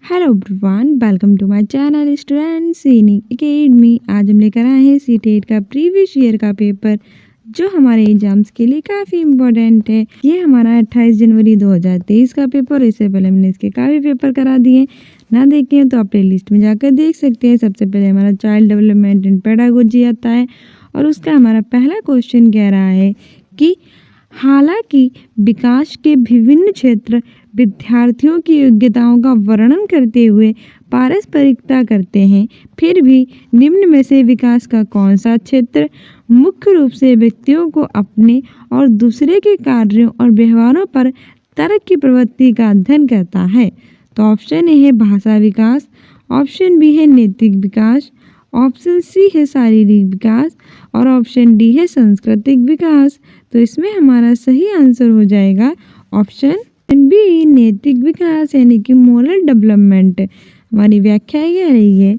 Hello everyone, welcome to my channel Student Sainik Academy. आज हम लेकर आए हैं सीटेट का प्रीवियस ईयर का पेपर जो हमारे एग्जाम्स के लिए काफ़ी इम्पोर्टेंट है। ये हमारा 28 जनवरी 2023 का पेपर। इससे पहले हमने इसके काफ़ी पेपर करा दिए, ना देखे हैं तो आप प्ले लिस्ट में जाकर देख सकते हैं। सबसे पहले हमारा चाइल्ड डेवलपमेंट एंड पेडागोजी आता है और उसका हमारा पहला क्वेश्चन कह रहा है कि हालांकि विकास के विभिन्न क्षेत्र विद्यार्थियों की योग्यताओं का वर्णन करते हुए पारस्परिकता करते हैं, फिर भी निम्न में से विकास का कौन सा क्षेत्र मुख्य रूप से व्यक्तियों को अपने और दूसरे के कार्यों और व्यवहारों पर तर्क की प्रवृत्ति का अध्ययन करता है? तो ऑप्शन ए है भाषा विकास, ऑप्शन बी है नैतिक विकास, ऑप्शन सी है शारीरिक विकास और ऑप्शन डी है सांस्कृतिक विकास। तो इसमें हमारा सही आंसर हो जाएगा ऑप्शन बी नैतिक विकास यानी कि मोरल डेवलपमेंट। हमारी व्याख्या यह रही है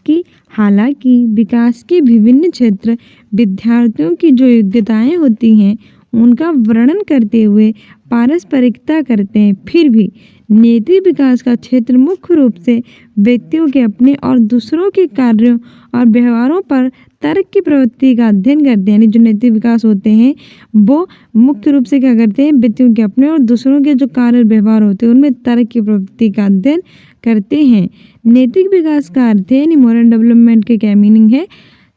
कि हालांकि विकास के विभिन्न क्षेत्र विद्यार्थियों की जो योग्यताएं होती हैं उनका वर्णन करते हुए पारस्परिकता करते हैं, फिर भी नैतिक विकास का क्षेत्र मुख्य रूप से व्यक्तियों के अपने और दूसरों के कार्यों और व्यवहारों पर तर्क की प्रवृत्ति का अध्ययन करते हैं। यानी जो नैतिक विकास होते हैं वो मुख्य रूप से क्या करते हैं, व्यक्तियों के अपने और दूसरों के जो कार्य और व्यवहार होते हैं उनमें तर्क की प्रवृत्ति का अध्ययन करते हैं। नैतिक विकास का अर्थ है यानी मोरल डेवलपमेंट के क्या मीनिंग है,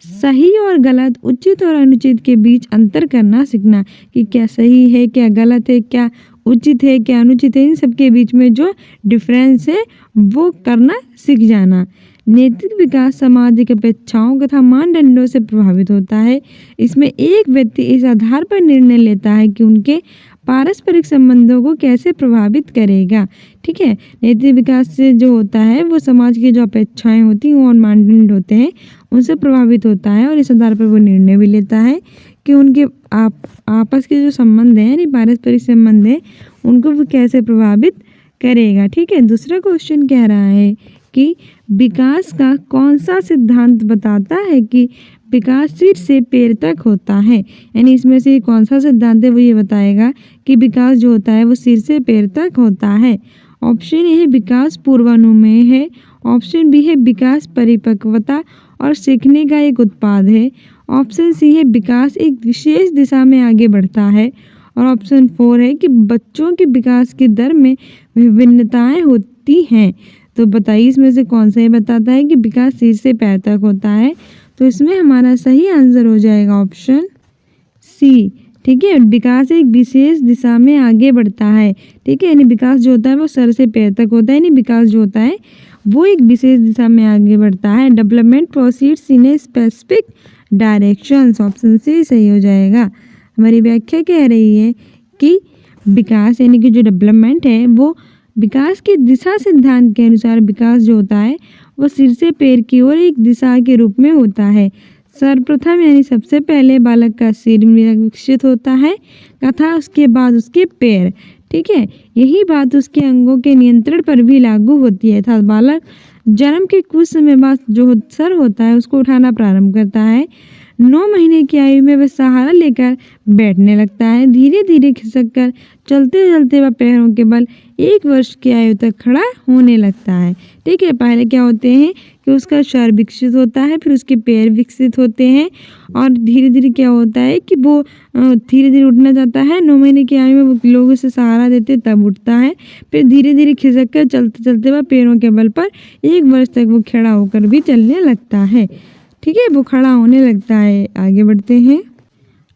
सही और गलत, उचित और अनुचित के बीच अंतर करना सीखना कि क्या सही है, क्या गलत है, क्या उचित है, क्या अनुचित है, इन सब के बीच में जो डिफरेंस है वो करना सीख जाना। नैतिक विकास सामाजिक अपेक्षाओं तथा मानदंडों से प्रभावित होता है। इसमें एक व्यक्ति इस आधार पर निर्णय लेता है कि उनके पारस्परिक संबंधों को कैसे प्रभावित करेगा। ठीक है, नैतिक विकास से जो होता है वो समाज की जो अपेक्षाएं होती हैं और मानदंड होते हैं उनसे प्रभावित होता है और इस आधार पर वो निर्णय भी लेता है कि उनके आपस के जो संबंध हैं यानी पारस्परिक संबंध हैं उनको वो कैसे प्रभावित करेगा। ठीक है, दूसरा क्वेश्चन कह रहा है कि विकास का कौन सा सिद्धांत बताता है कि विकास सिर से पैर तक होता है। यानी इसमें से कौन सा सिद्धांत है वो ये बताएगा कि विकास जो होता है वो सिर से पैर तक होता है। ऑप्शन ए है विकास पूर्वानुमेय है, ऑप्शन बी है विकास परिपक्वता और सीखने का एक उत्पाद है, ऑप्शन सी है विकास एक विशेष दिशा में आगे बढ़ता है और ऑप्शन 4 है कि बच्चों के विकास की दर में विभिन्नताएं होती हैं। तो बताइए इसमें से कौन सा ये बताता है कि विकास सिर से पैर तक होता है। तो इसमें हमारा सही आंसर हो जाएगा ऑप्शन सी। ठीक है, विकास एक विशेष दिशा में आगे बढ़ता है। ठीक है, यानी विकास जो होता है वो सर से पैर तक होता है, यानी विकास जो होता है वो एक विशेष दिशा में आगे बढ़ता है। Development proceeds in a specific directions, option C सही हो जाएगा। हमारी व्याख्या कह रही है कि विकास यानी कि जो डेवलपमेंट है वो विकास के दिशा सिद्धांत के अनुसार विकास जो होता है वो सिर से पैर की ओर एक दिशा के रूप में होता है। सर्वप्रथम यानी सबसे पहले बालक का सिर विकसित होता है तथा उसके बाद उसके पैर। ठीक है, यही बात उसके अंगों के नियंत्रण पर भी लागू होती है। अर्थात बालक जन्म के कुछ समय बाद जो सर होता है उसको उठाना प्रारंभ करता है। 9 महीने की आयु में वह सहारा लेकर बैठने लगता है। धीरे धीरे खिसक कर चलते चलते वह पैरों के बल 1 वर्ष की आयु तक खड़ा होने लगता है। ठीक है, पहले क्या होते हैं कि उसका सर विकसित होता है, फिर उसके पैर विकसित होते हैं और धीरे धीरे क्या होता है कि वो धीरे धीरे उठना चाहता है। 9 महीने की आयु में वो लोग उसे सहारा देते तब उठता है, फिर धीरे धीरे खिसक कर चलते चलते वह पैरों के बल पर 1 वर्ष तक वो खड़ा होकर भी चलने लगता है। ठीक है, वो खड़ा होने लगता है। आगे बढ़ते हैं।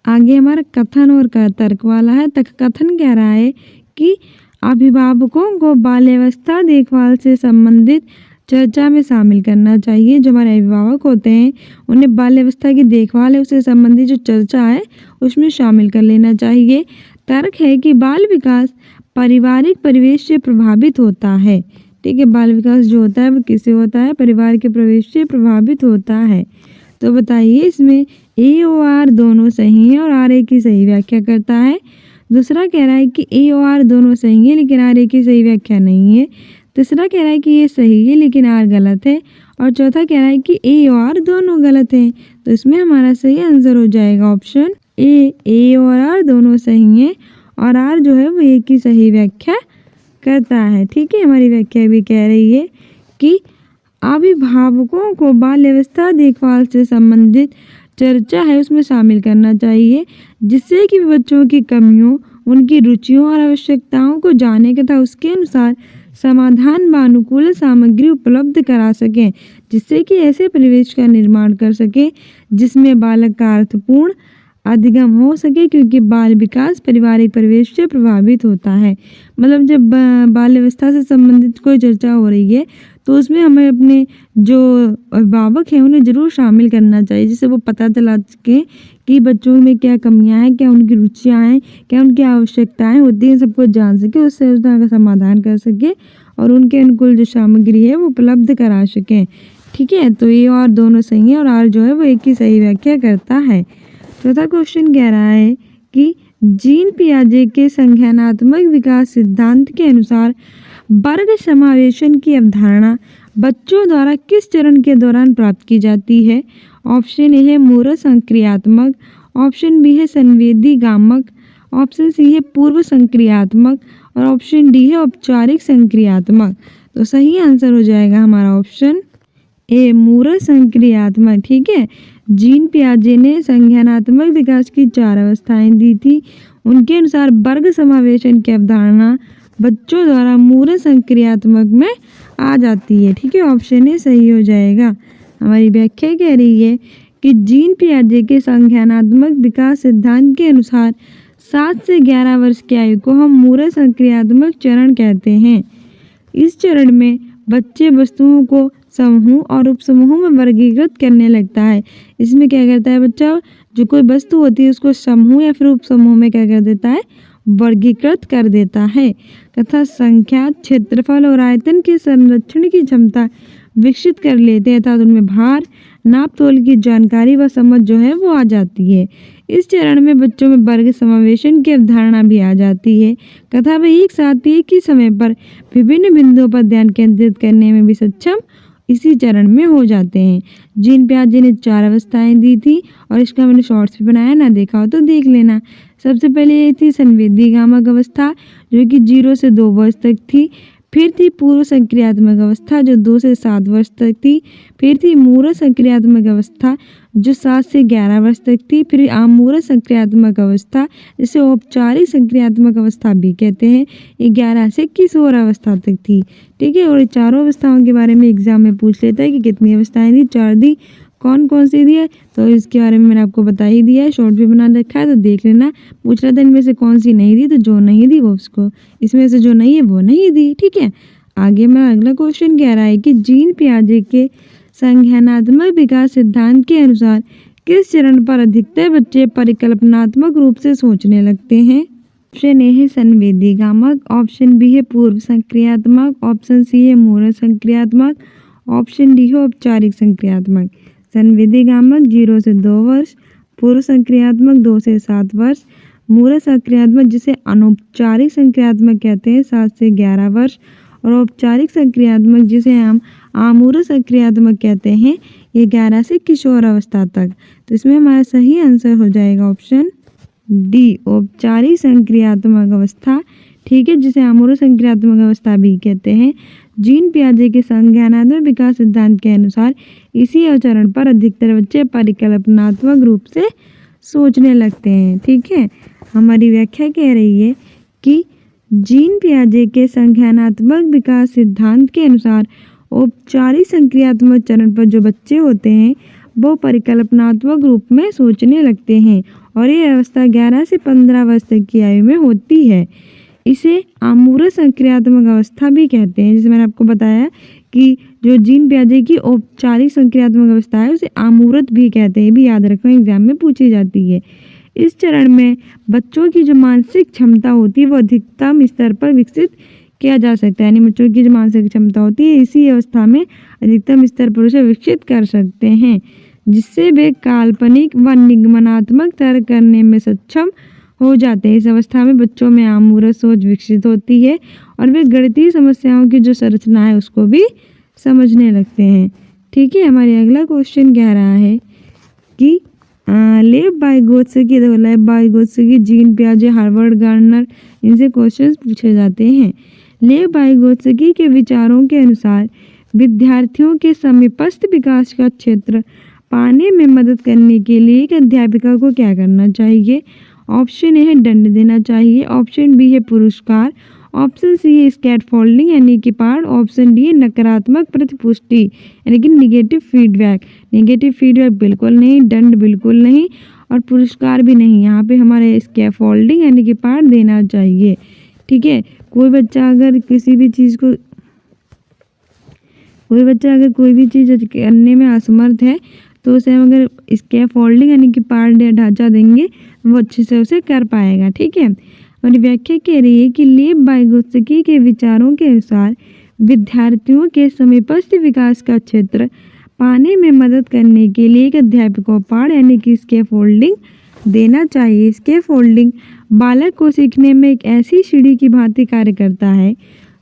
आगे हमारा कथन और तर्क वाला है। तक कथन कह रहा है कि अभिभावकों को बाल्यावस्था देखभाल से संबंधित चर्चा में शामिल करना चाहिए। जो हमारे अभिभावक होते हैं उन्हें बाल्यावस्था की देखभाल है उससे संबंधित जो चर्चा है उसमें शामिल कर लेना चाहिए। तर्क है कि बाल विकास पारिवारिक परिवेश से प्रभावित होता है। ठीक है, बाल विकास जो होता है वो किससे होता है, परिवार के प्रवेश से प्रभावित होता है। तो बताइए इसमें ए और आर दोनों सही हैं और आर ए की सही व्याख्या करता है। दूसरा कह रहा है कि ए और आर दोनों सही है लेकिन आर ए की सही व्याख्या नहीं है। तीसरा कह रहा है कि ये सही है लेकिन आर गलत है और चौथा कह रहा है कि ए और आर दोनों गलत हैं। तो इसमें हमारा सही आंसर हो जाएगा ऑप्शन ए और आर दोनों सही हैं और आर जो है वो ए की सही व्याख्या करता है। ठीक है, हमारी व्याख्या भी कह रही है कि अभिभावकों को बाल्यावस्था देखभाल से संबंधित चर्चा है उसमें शामिल करना चाहिए, जिससे कि बच्चों की कमियों, उनकी रुचियों और आवश्यकताओं को जाने तथा उसके अनुसार समाधान व अनुकूल सामग्री उपलब्ध करा सकें, जिससे कि ऐसे परिवेश का निर्माण कर सकें जिसमें बालक का अर्थपूर्ण अधिगम हो सके, क्योंकि बाल विकास पारिवारिक परिवेश से प्रभावित होता है। मतलब जब बाल्यावस्था से संबंधित कोई चर्चा हो रही है तो उसमें हमें अपने जो अभिभावक हैं उन्हें ज़रूर शामिल करना चाहिए, जिससे वो पता चला सके कि बच्चों में क्या कमियां हैं, क्या उनकी रुचियां हैं, क्या उनकी आवश्यकताएं होती हैं, सबको जान सके, उससे उस तरह का समाधान कर सके और उनके अनुकूल जो सामग्री है वो उपलब्ध करा सकें। ठीक है, तो ये और दोनों सही है और आर जो है वो एक ही सही व्याख्या करता है। चौथा क्वेश्चन कह रहा है कि जीन पियाजे के संज्ञानात्मक विकास सिद्धांत के अनुसार वर्ग समावेशन की अवधारणा बच्चों द्वारा किस चरण के दौरान प्राप्त की जाती है? ऑप्शन ए है मूरत संक्रियात्मक, ऑप्शन बी है संवेदी गामक, ऑप्शन सी है पूर्व संक्रियात्मक और ऑप्शन डी है औपचारिक संक्रियात्मक। तो सही आंसर हो जाएगा हमारा ऑप्शन ए मूरत संक्रियात्मक। ठीक है, जीन पियाजे ने संज्ञानात्मक विकास की 4 अवस्थाएं दी थी। उनके अनुसार वर्ग समावेशन की अवधारणा बच्चों द्वारा मूरत संक्रियात्मक में आ जाती है। ठीक है, ऑप्शन ए सही हो जाएगा। हमारी व्याख्या कह रही है कि जीन पियाजे के संज्ञानात्मक विकास सिद्धांत के अनुसार 7 से 11 वर्ष की आयु को हम मूरत संक्रियात्मक चरण कहते हैं। इस चरण में बच्चे वस्तुओं को समूह और उपसमूह में वर्गीकृत करने लगता है। इसमें क्या करता है बच्चा, जो कोई वस्तु होती है उसको समूह या फिर उपसमूह में क्या कर देता है, वर्गीकृत कर देता है तथा संख्या, क्षेत्रफल और आयतन के संरक्षण की क्षमता विकसित कर लेते हैं तथा उनमें भार, नाप तोल की जानकारी व समझ जो है वो आ जाती है। इस चरण में बच्चों में वर्ग समावेशन की अवधारणा भी आ जाती है तथा वे एक साथ एक ही समय पर विभिन्न बिंदुओं पर ध्यान केंद्रित करने में भी सक्षम इसी चरण में हो जाते हैं। जीन पियाजे ने 4 अवस्थाएं दी थी और इसका मैंने शॉर्ट्स भी बनाया, ना देखा हो तो देख लेना। सबसे पहले ये थी संवेदी गामक अवस्था जो कि 0 से 2 वर्ष तक थी। फिर थी पूर्व संक्रियात्मक अवस्था जो 2 से 7 वर्ष तक थी। फिर थी मूरत संक्रियात्मक अवस्था जो 7 से 11 वर्ष तक थी। फिर आमूरत संक्रियात्मक अवस्था जिसे औपचारिक संक्रियात्मक अवस्था भी कहते हैं, ये 11 से किशोर अवस्था तक थी। ठीक है, और ये चारों अवस्थाओं के बारे में एग्जाम में पूछ लेता है कि कितनी अवस्थाएं दी, 4 दी, कौन कौन सी दी है, तो इसके बारे में मैंने आपको बता ही दिया है, शॉर्ट भी बना रखा है, तो देख लेना। पूछ रहा था इनमें से कौन सी नहीं दी, तो जो नहीं दी वो उसको, इसमें से जो नहीं है वो नहीं दी। ठीक है, आगे मेरा अगला क्वेश्चन कह रहा है कि जीन पियाजे के संज्ञानात्मक विकास सिद्धांत के अनुसार किस चरण पर अधिकतर बच्चे परिकल्पनात्मक रूप से सोचने लगते हैं? ऑप्शन ए है संवेदी गामक, ऑप्शन बी है पूर्व संक्रियात्मक, ऑप्शन सी है मूरत संक्रियात्मक, ऑप्शन डी है औपचारिक संक्रियात्मक। संवेदी गामक 0 से 2 वर्ष, पूर्व संक्रियात्मक 2 से 7 वर्ष, मूरत संक्रियात्मक जिसे अनौपचारिक संक्रियात्मक कहते हैं 7 से 11 वर्ष और औपचारिक संक्रियात्मक जिसे हम आमूरत संक्रियात्मक कहते हैं ये 11 से किशोर अवस्था तक। तो इसमें हमारा सही आंसर हो जाएगा ऑप्शन डी औपचारिक संक्रियात्मक अवस्था। ठीक है, जिसे आमूरत संक्रियात्मक अवस्था भी कहते हैं। जीन पियाजे के संज्ञानात्मक विकास सिद्धांत के अनुसार इसी चरण पर अधिकतर बच्चे परिकल्पनात्मक रूप से सोचने लगते हैं। ठीक है, हमारी व्याख्या कह रही है कि जीन पियाजे के संज्ञानात्मक विकास सिद्धांत के अनुसार औपचारिक संक्रियात्मक चरण पर जो बच्चे होते हैं वो परिकल्पनात्मक रूप में सोचने लगते हैं और ये अवस्था 11 से 15 वर्ष तक की आयु में होती है। इसे आमूरत संक्रियात्मक अवस्था भी कहते हैं। जैसे मैंने आपको बताया कि जो जीन पियाजे की औपचारिक संक्रियात्मक अवस्था है उसे आमूरत भी कहते हैं, भी याद रखना, एग्जाम में पूछी जाती है। इस चरण में बच्चों की जो मानसिक क्षमता होती है वो अधिकतम स्तर पर विकसित किया जा सकता है, यानी बच्चों की जो मानसिक क्षमता होती है इसी अवस्था में अधिकतम स्तर पर उसे विकसित कर सकते हैं, जिससे वे काल्पनिक व निगमनात्मक तर्क करने में सक्षम हो जाते हैं। इस अवस्था में बच्चों में आमूरत सोच विकसित होती है और वे गणितीय समस्याओं की जो संरचना है उसको भी समझने लगते हैं। ठीक है, हमारे अगला क्वेश्चन कह रहा है कि Lev Vygotsky, Lev Vygotsky, Jean पियाजे, हार्वर्ड गार्डनर, इनसे क्वेश्चंस पूछे जाते हैं। लेव वाइगोत्स्की के विचारों के अनुसार विद्यार्थियों के समीपस्थ विकास का क्षेत्र पाने में मदद करने के लिए एक अध्यापिका को क्या करना चाहिए? ऑप्शन ए है दंड देना चाहिए, ऑप्शन बी है पुरस्कार, ऑप्शन सी है स्कैफोल्डिंग यानी कि पहाड़, ऑप्शन डी है नकारात्मक प्रतिपुष्टि यानी कि निगेटिव फीडबैक। नेगेटिव फीडबैक बिल्कुल नहीं, दंड बिल्कुल नहीं और पुरस्कार भी नहीं। यहाँ पे हमारे स्कैफोल्डिंग यानी कि पहाड़ देना चाहिए। ठीक है, कोई बच्चा अगर कोई भी चीज़ करने में असमर्थ है तो उसे हम अगर स्कैफोल्डिंग यानी कि पहाड़ या ढांचा देंगे वो अच्छे से उसे कर पाएगा। ठीक है, और व्याख्या कह रही है कि लेव वाइगोत्स्की के विचारों के अनुसार विद्यार्थियों के समीपस्थ विकास का क्षेत्र पाने में मदद करने के लिए एक अध्यापक को पहाड़ यानी कि स्कैफोल्डिंग देना चाहिए। स्कैफोल्डिंग बालक को सीखने में एक ऐसी सीढ़ी की भांति कार्य करता है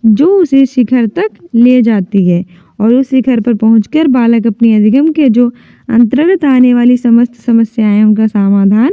जो उसे शिखर तक ले जाती है और उस शिखर पर पहुंचकर बालक अपनी अधिगम के जो अंतर्गत आने वाली समस्त समस्याएं उनका समाधान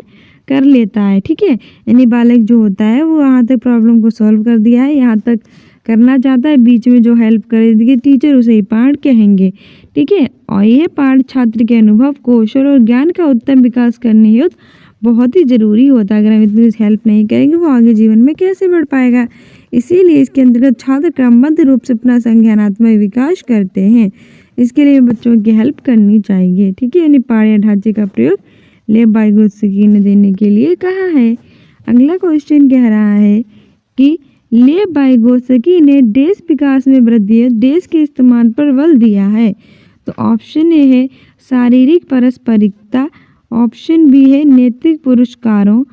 कर लेता है। ठीक है, यानी बालक जो होता है वो यहाँ तक प्रॉब्लम को सॉल्व कर दिया है, यहाँ तक करना चाहता है, बीच में जो हेल्प करेगी टीचर उसे ही पहाड़ कहेंगे। ठीक है, और ये पहाड़ छात्र के अनुभव, कौशल और ज्ञान का उत्तम विकास करने हेतु बहुत ही ज़रूरी होता है। अगर हम इतनी हेल्प नहीं करेंगे वो आगे जीवन में कैसे बढ़ पाएगा। इसीलिए इसके अंतर्गत छात्र क्रमबद्ध रूप से अपना संज्ञानात्मक विकास करते हैं। इसके लिए बच्चों की हेल्प करनी चाहिए। ठीक है, यानी पहाड़ या ढांचे का प्रयोग लेव वाइगोत्स्की ने देने के लिए कहा है। अगला क्वेश्चन कह रहा है कि लेव वाइगोत्स्की ने देश विकास में वृद्धि देश के इस्तेमाल पर बल दिया है। तो ऑप्शन ए है शारीरिक पारस्परिकता, ऑप्शन बी है नैतिक पुरस्कारों,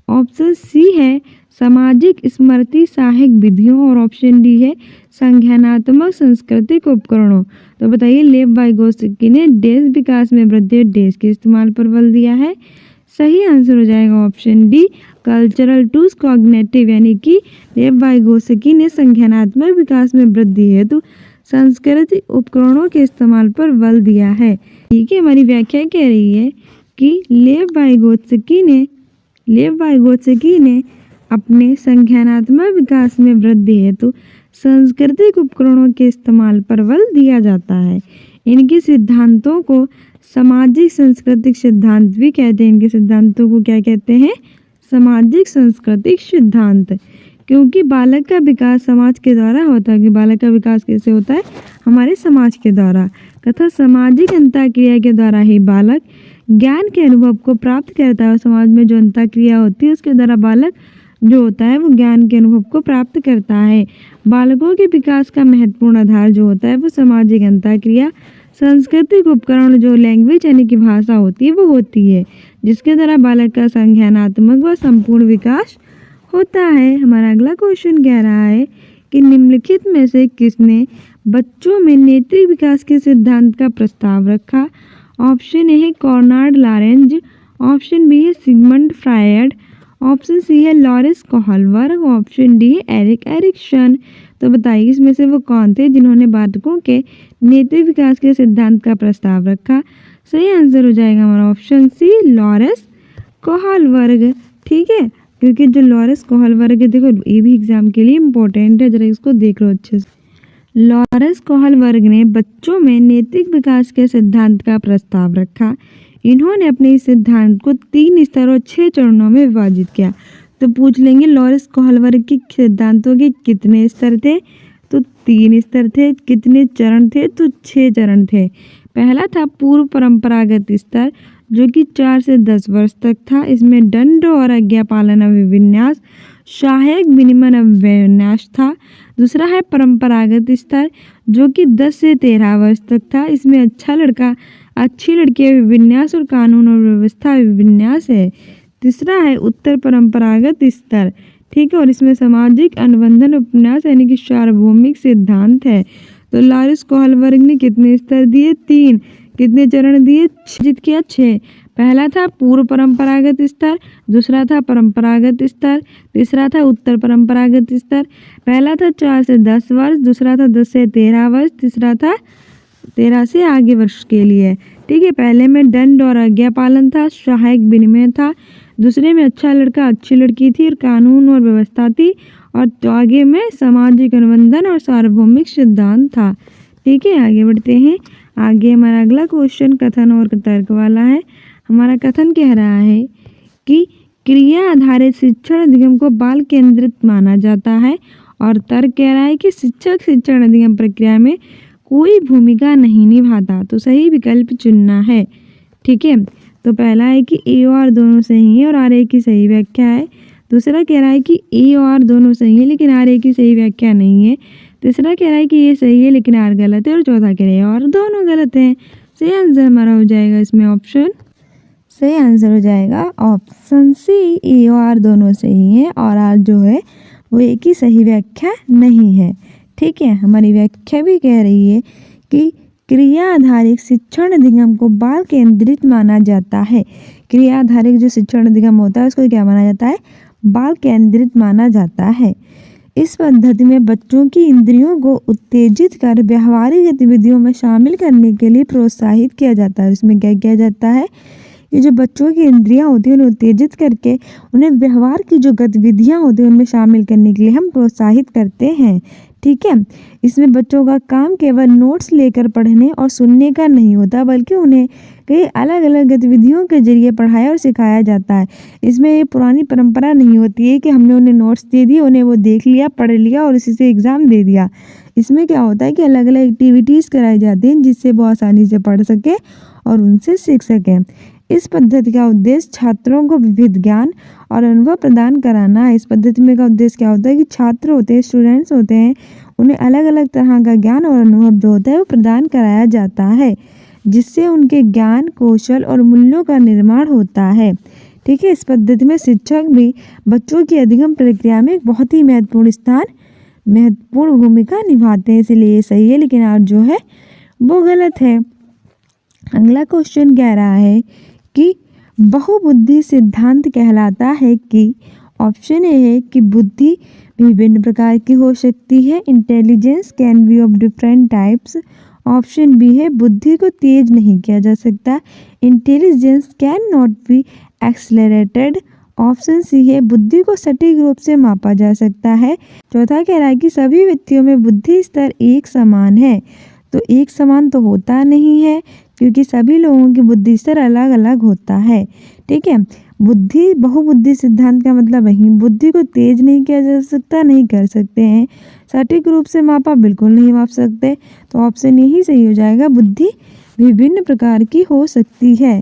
ऑप्शन सी है सामाजिक स्मृति सहायक विधियों और ऑप्शन डी है संज्ञानात्मक सांस्कृतिक उपकरणों। तो बताइए लेव वाइगोत्स्की ने देश विकास में वृद्धि देश के इस्तेमाल पर बल दिया है। सही आंसर हो जाएगा option D cultural tools cognitive, यानी कि लेव वाइगोत्स्की ने संज्ञानात्मक विकास में वृद्धि हेतु सांस्कृतिक उपकरणों के इस्तेमाल पर बल दिया है। ठीक है, हमारी व्याख्या कह रही है कि लेव वाइगोत्स्की ने अपने संज्ञानात्मक विकास में वृद्धि हेतु सांस्कृतिक उपकरणों के इस्तेमाल पर बल दिया जाता है। इनके सिद्धांतों को सामाजिक सांस्कृतिक सिद्धांत भी कहते हैं। इनके सिद्धांतों को क्या कहते हैं? सामाजिक सांस्कृतिक सिद्धांत। क्योंकि बालक का विकास समाज के द्वारा होता है। कि बालक का विकास कैसे होता है? हमारे समाज के द्वारा, तथा सामाजिक अंतःक्रिया के द्वारा ही बालक ज्ञान के अनुभव को प्राप्त करता है। और समाज में जो अंतःक्रिया होती है उसके द्वारा बालक जो होता है वो ज्ञान के अनुभव को प्राप्त करता है। बालकों के विकास का महत्वपूर्ण आधार जो होता है वो सामाजिक अंतःक्रिया, सांस्कृतिक उपकरण जो लैंग्वेज यानी कि भाषा होती है वो होती है, जिसके द्वारा बालक का संज्ञानात्मक व संपूर्ण विकास होता है। हमारा अगला क्वेश्चन कह रहा है कि निम्नलिखित में से किसने बच्चों में नैतिक विकास के सिद्धांत का प्रस्ताव रखा? ऑप्शन ए है कॉर्नाड लॉरेंज, ऑप्शन बी है सिगमंड फ्रायड, ऑप्शन सी है लॉरेंस कोहलबर्ग, ऑप्शन डी है एरिक एरिक्सन। तो बताइए इसमें से वो कौन थे जिन्होंने बालकों के नैतिक विकास के सिद्धांत का प्रस्ताव रखा? सही आंसर हो जाएगा हमारा ऑप्शन सी लॉरेंस कोहलबर्ग। ठीक है, क्योंकि जो लॉरेंस कोहलबर्ग है, देखो ये भी एग्जाम के लिए इम्पोर्टेंट है, जरा इसको देख लो अच्छे से। लॉरेंस कोहलबर्ग ने बच्चों में नैतिक विकास के सिद्धांत का प्रस्ताव रखा। इन्होंने अपने इस सिद्धांत को 3 स्तरों 6 चरणों में विभाजित किया। तो पूछ लेंगे लॉरेंस कोहलबर्ग के सिद्धांतों के कितने स्तर थे? तो 3 स्तर थे। कितने चरण थे? तो 6 चरण थे। पहला था पूर्व परंपरागत स्तर जो कि 4 से 10 वर्ष तक था। इसमें दंड और आज्ञा पालन अभिविन्यास, सहायक विनिमय अभिविन्यास था। दूसरा है परंपरागत स्तर जो कि 10 से 13 वर्ष तक था। इसमें अच्छा लड़का अच्छी लड़की अभिविन्यास और कानून और व्यवस्था अभिविन्यास है। तीसरा है उत्तर परंपरागत स्तर, ठीक है, और इसमें सामाजिक अनुबंधन उपन्यास यानी कि सार्वभौमिक सिद्धांत है। तो लॉरेंस कोहलबर्ग ने कितने स्तर दिए? 3। कितने चरण दिए? 6। पहला था पूर्व परंपरागत स्तर, दूसरा था परंपरागत स्तर, तीसरा था उत्तर परंपरागत स्तर। पहला था 4 से 10 वर्ष, दूसरा था 10 से 13 वर्ष, तीसरा था 13 से आगे वर्ष के लिए। ठीक है, पहले में दंड और आज्ञा पालन था, सहायक विनिमय था, दूसरे में अच्छा लड़का अच्छी लड़की थी और कानून और व्यवस्था थी, और त्यागे में सामाजिक अनुबंधन और सार्वभौमिक सिद्धांत था। ठीक है, आगे बढ़ते हैं। आगे हमारा अगला क्वेश्चन कथन और तर्क वाला है। हमारा कथन कह रहा है कि क्रिया आधारित शिक्षण अधिगम को बाल केंद्रित माना जाता है, और तर्क कह रहा है कि शिक्षक शिक्षण अधिगम प्रक्रिया में कोई भूमिका नहीं निभाता। तो सही विकल्प चुनना है। ठीक है, तो पहला है कि ए और आर दोनों सही है और आर ए की सही व्याख्या है। दूसरा कह रहा है कि ए और आर दोनों सही है लेकिन आर ए की सही व्याख्या नहीं है। तीसरा कह रहा है कि ये सही है लेकिन आर गलत है, और चौथा कह रहा है और दोनों गलत हैं। सही आंसर हमारा हो जाएगा इसमें ऑप्शन, सही आंसर हो जाएगा ऑप्शन सी, ए और आर दोनों सही हैं और आर जो है वो ए की सही व्याख्या नहीं है। ठीक है, हमारी व्याख्या भी कह रही है कि क्रिया आधारित शिक्षण अधिगम को बाल केंद्रित माना जाता है। क्रिया आधारित जो शिक्षण अधिगम होता है उसको क्या माना जाता है? बाल केंद्रित माना जाता है। इस पद्धति में बच्चों की इंद्रियों को उत्तेजित कर व्यवहारिक गतिविधियों में शामिल करने के लिए प्रोत्साहित किया जाता है। इसमें क्या किया जाता है कि जो बच्चों की इंद्रियां होती हैं उन्हें उत्तेजित करके उन्हें व्यवहार की जो गतिविधियां होती हैं उनमें शामिल करने के लिए हम प्रोत्साहित करते हैं। ठीक है, इसमें बच्चों का काम केवल नोट्स लेकर पढ़ने और सुनने का नहीं होता, बल्कि उन्हें कई अलग अलग गतिविधियों के जरिए पढ़ाया और सिखाया जाता है। इसमें ये पुरानी परंपरा नहीं होती है कि हमने उन्हें नोट्स दे दिए, उन्हें वो देख लिया, पढ़ लिया और इसी से एग्ज़ाम दे दिया। इसमें क्या होता है कि अलग अलग एक्टिविटीज़ कराई जाती हैं जिससे वो आसानी से पढ़ सकें और उनसे सीख सकें। इस पद्धति का उद्देश्य छात्रों को विविध ज्ञान और अनुभव प्रदान कराना है। इस पद्धति में का उद्देश्य क्या होता है कि छात्र होते हैं, स्टूडेंट्स होते हैं, उन्हें अलग अलग तरह का ज्ञान और अनुभव जो होता है वो प्रदान कराया जाता है, जिससे उनके ज्ञान, कौशल और मूल्यों का निर्माण होता है। ठीक है, इस पद्धति में शिक्षक भी बच्चों की अधिगम प्रक्रिया में एक बहुत ही महत्वपूर्ण भूमिका निभाते हैं। इसलिए ये सही है लेकिन आर जो है वो गलत है। अगला क्वेश्चन कह रहा है कि बहुबुद्धि सिद्धांत कहलाता है कि ऑप्शन ए है कि बुद्धि विभिन्न प्रकार की हो सकती है, intelligence can be of different types. Option B है बुद्धि को तेज नहीं किया जा सकता, intelligence can not be accelerated. Option C है बुद्धि को सटीक रूप से मापा जा सकता है। चौथा कह रहा है कि सभी व्यक्तियों में बुद्धि स्तर एक समान है। तो एक समान तो होता नहीं है क्योंकि सभी लोगों की बुद्धि स्तर अलग अलग होता है। ठीक है, बहुबुद्धि सिद्धांत का मतलब वही बुद्धि को तेज नहीं किया जा सकता, नहीं कर सकते हैं, सटीक रूप से मापा बिल्कुल नहीं माप सकते। तो ऑप्शन यही सही हो जाएगा, बुद्धि विभिन्न प्रकार की हो सकती है।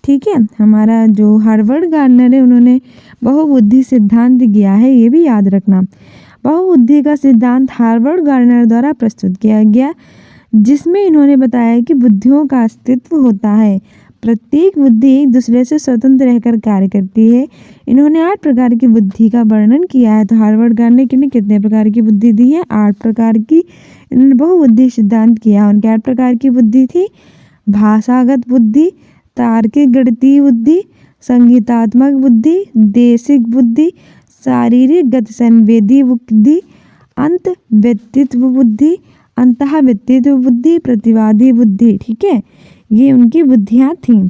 ठीक है, हमारा जो हार्वर्ड गार्डनर है उन्होंने बहुबुद्धि सिद्धांत दिया है, ये भी याद रखना। बहुबुद्धि का सिद्धांत हार्वर्ड गार्डनर द्वारा प्रस्तुत किया गया, जिसमें इन्होंने बताया कि बुद्धियों का अस्तित्व होता है, प्रत्येक बुद्धि एक दूसरे से स्वतंत्र रहकर कार्य करती है। इन्होंने 8 प्रकार की बुद्धि का वर्णन किया है। तो हार्वर्ड गार्डनर ने कितने प्रकार की बुद्धि दी है? 8 प्रकार की। इन्होंने बहुबुद्धि सिद्धांत किया। उनके 8 प्रकार की बुद्धि थी: भाषागत बुद्धि, तार्किक गणितीय बुद्धि, संगीतात्मक बुद्धि, देशिक बुद्धि, शारीरिक गति संवेदी बुद्धि, अंत व्यक्तित्व बुद्धि, अंतः व्यक्तित्व बुद्धि, प्रतिवादी बुद्धि। ठीक है, ये उनकी बुद्धियाँ थीं।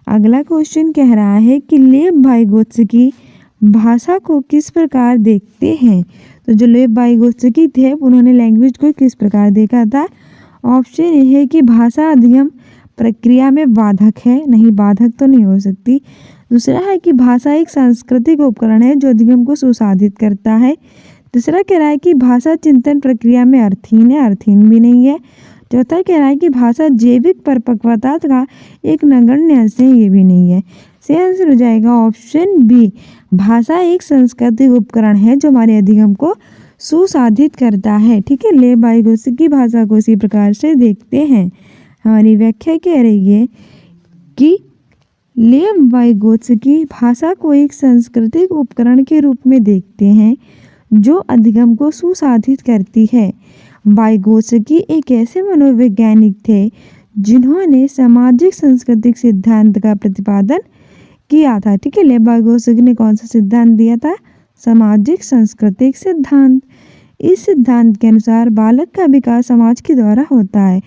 अगला क्वेश्चन कह रहा है कि लेव वाइगोत्स्की भाषा को किस प्रकार देखते हैं? तो जो लेव वाइगोत्स्की थे उन्होंने लैंग्वेज को किस प्रकार देखा था? ऑप्शन ए है कि भाषा अधिगम प्रक्रिया में बाधक है, नहीं बाधक तो नहीं हो सकती। दूसरा है कि भाषा एक सांस्कृतिक उपकरण है जो अधिगम को सुसाधित करता है। तीसरा कह रहा है कि भाषा चिंतन प्रक्रिया में अर्थहीन है, अर्थहीन भी नहीं है। चौथा कह रहा है कि भाषा जैविक परिपक्वता का एक नगण्य अंश है, ये भी नहीं है। सही आंसर हो जाएगा ऑप्शन बी, भाषा एक सांस्कृतिक उपकरण है जो हमारे अधिगम को सुसाधित करता है। ठीक है, लेव वाइगोत्स्की भाषा को इसी प्रकार से देखते हैं। हमारी व्याख्या कह रही है कि लेव वाइगोत्स्की भाषा को एक सांस्कृतिक उपकरण के रूप में देखते हैं जो अधिगम को सुसाधित करती है। वाइगोत्स्की एक ऐसे मनोवैज्ञानिक थे जिन्होंने सामाजिक सांस्कृतिक सिद्धांत का प्रतिपादन किया था। ठीक है, लेव वाइगोत्स्की ने कौन सा सिद्धांत दिया था? सामाजिक सांस्कृतिक सिद्धांत। इस सिद्धांत के अनुसार बालक का विकास समाज के द्वारा होता है,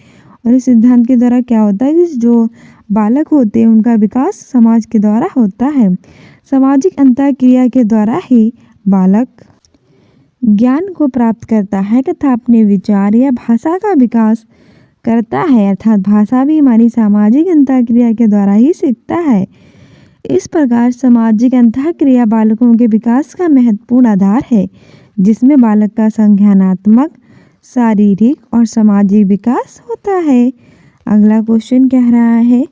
और इस सिद्धांत के द्वारा क्या होता है कि जो बालक होते हैं उनका विकास समाज के द्वारा होता है। सामाजिक अंतःक्रिया के द्वारा ही बालक ज्ञान को प्राप्त करता है तथा अपने विचार या भाषा का विकास करता है, अर्थात भाषा भी हमारी सामाजिक अंतःक्रिया के द्वारा ही सीखता है। इस प्रकार सामाजिक अंतःक्रिया बालकों के विकास का महत्वपूर्ण आधार है, जिसमें बालक का संज्ञानात्मक, शारीरिक और सामाजिक विकास होता है। अगला क्वेश्चन कह रहा है,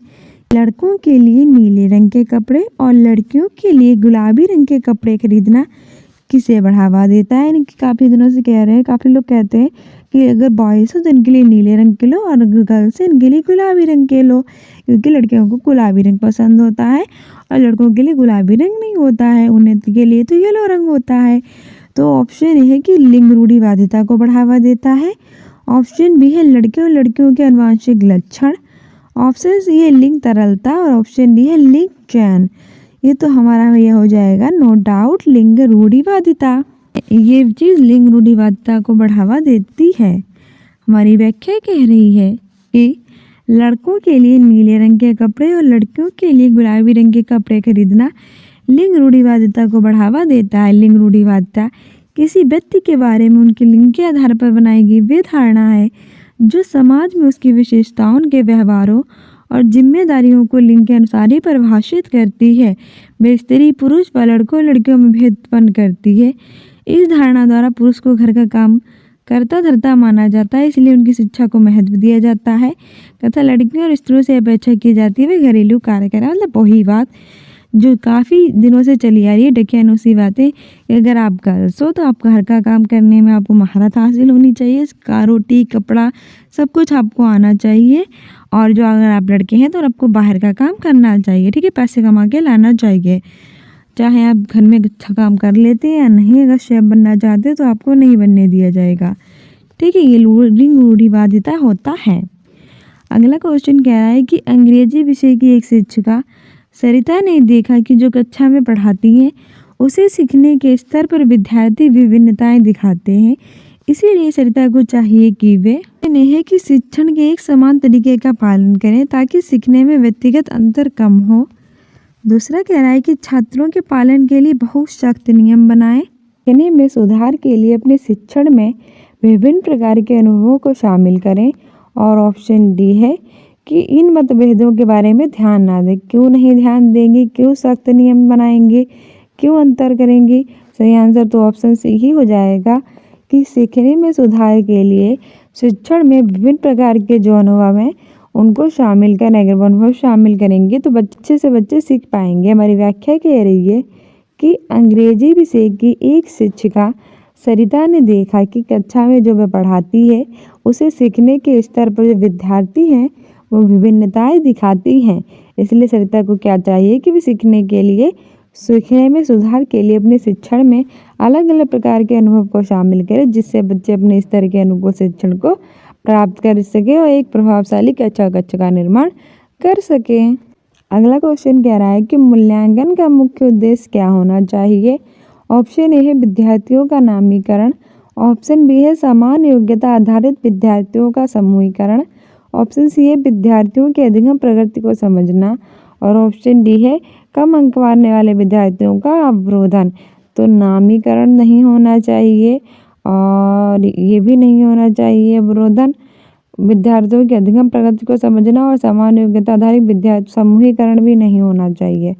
लड़कों के लिए नीले रंग के कपड़े और लड़कियों के लिए गुलाबी रंग के कपड़े खरीदना किसे बढ़ावा देता है। यानी कि काफ़ी दिनों से कह रहे हैं, काफ़ी लोग कहते हैं कि अगर बॉयज़ हो तो इनके लिए नीले रंग के लो और अगर गर्ल्स है इनके लिए गुलाबी रंग के लो, क्योंकि लड़कियों को गुलाबी रंग पसंद होता है और लड़कों के लिए गुलाबी रंग नहीं होता है, उन्हें के लिए तो येलो रंग होता है। तो ऑप्शन ए है कि लिंग रूढ़िवादिता को बढ़ावा देता है। ऑप्शन बी है लड़के और लड़कियों के आनुवंशिक लक्षण। ऑप्शन सी है लिंग तरलता और ऑप्शन डी है लिंग चयन। ये तो हमारा ये हो जाएगा नो डाउट लिंग रूढ़िवादिता। ये चीज़ लिंग रूढ़िवादिता को बढ़ावा देती है। हमारी व्याख्या कह रही है कि लड़कों के लिए नीले रंग के कपड़े और लड़कियों के लिए गुलाबी रंग के कपड़े खरीदना लिंग रूढ़िवादिता को बढ़ावा देता है। लिंग रूढ़िवादिता किसी व्यक्ति के बारे में उनके लिंग के आधार पर बनाई गई वे धारणा है जो समाज में उसकी विशेषताओं, उनके व्यवहारों और जिम्मेदारियों को लिंग के अनुसार ही परिभाषित करती है। वे स्त्री पुरुष व लड़कों लड़कियों में भेद उत्पन्न करती है। इस धारणा द्वारा पुरुष को घर का काम करता धरता माना जाता है, इसलिए उनकी शिक्षा को महत्व दिया जाता है तथा लड़कियों और स्त्रियों से अपेक्षा की जाती है वे घरेलू कार्य करें। मतलब वही बात जो काफ़ी दिनों से चली आ रही है, डकियानुसी बातें कि अगर आप गर्ल्स हो तो आप घर का काम करने में आपको महारत हासिल होनी चाहिए, रोटी कपड़ा सब कुछ आपको आना चाहिए, और जो अगर आप लड़के हैं तो आपको बाहर का काम करना चाहिए, ठीक है, पैसे कमा के लाना चाहिए। चाहे आप घर में अच्छा काम कर लेते हैं या नहीं, अगर शेफ बनना चाहते तो आपको नहीं बनने दिया जाएगा, ठीक है। ये लिंग रूढ़िवादिता होता है। अगला क्वेश्चन कह रहा है कि अंग्रेजी विषय की एक शिक्षिका सरिता ने देखा कि जो कक्षा में पढ़ाती हैं उसे सीखने के स्तर पर विद्यार्थी विभिन्नताएं दिखाते हैं, इसीलिए सरिता को चाहिए कि वे है कि शिक्षण के एक समान तरीके का पालन करें ताकि सीखने में व्यक्तिगत अंतर कम हो। दूसरा कह रहा है कि छात्रों के पालन के लिए बहुत सख्त नियम बनाएं, सीखने में सुधार के लिए अपने शिक्षण में विभिन्न प्रकार के अनुभवों को शामिल करें। और ऑप्शन डी है कि इन मतभेदों के बारे में ध्यान ना दें। क्यों नहीं ध्यान देंगे, क्यों सख्त नियम बनाएंगे, क्यों अंतर करेंगे? सही आंसर तो ऑप्शन सी ही हो जाएगा कि सीखने में सुधार के लिए शिक्षण में विभिन्न प्रकार के जो अनुभव हैं उनको शामिल करें। अगर वो अनुभव शामिल करेंगे तो बच्चे से बच्चे सीख पाएंगे। हमारी व्याख्या कह रही है कि अंग्रेजी विषय की एक शिक्षिका सरिता ने देखा कि कक्षा में जो वह पढ़ाती है उसे सीखने के स्तर पर जो विद्यार्थी हैं वो विभिन्नताएं दिखाती हैं, इसलिए सरिता को क्या चाहिए कि वे सीखने में सुधार के लिए अपने शिक्षण में अलग अलग प्रकार के अनुभव को शामिल करें, जिससे बच्चे अपने स्तर के अनुभव शिक्षण को प्राप्त कर सके और एक प्रभावशाली कक्षा का निर्माण कर सकें। अगला क्वेश्चन कह रहा है कि मूल्यांकन का मुख्य उद्देश्य क्या होना चाहिए। ऑप्शन ए है विद्यार्थियों का नामीकरण, ऑप्शन बी है समान योग्यता आधारित विद्यार्थियों का समूहीकरण, ऑप्शन सी है विद्यार्थियों की अधिगम प्रगति को समझना और ऑप्शन डी है कम अंक पाने वाले विद्यार्थियों का अवरोधन। तो नामीकरण नहीं होना चाहिए और ये भी नहीं होना चाहिए अवरोधन। विद्यार्थियों की अधिगम प्रगति को समझना और समान योग्यता आधारित विद्यार्थी समूहीकरण भी नहीं होना चाहिए।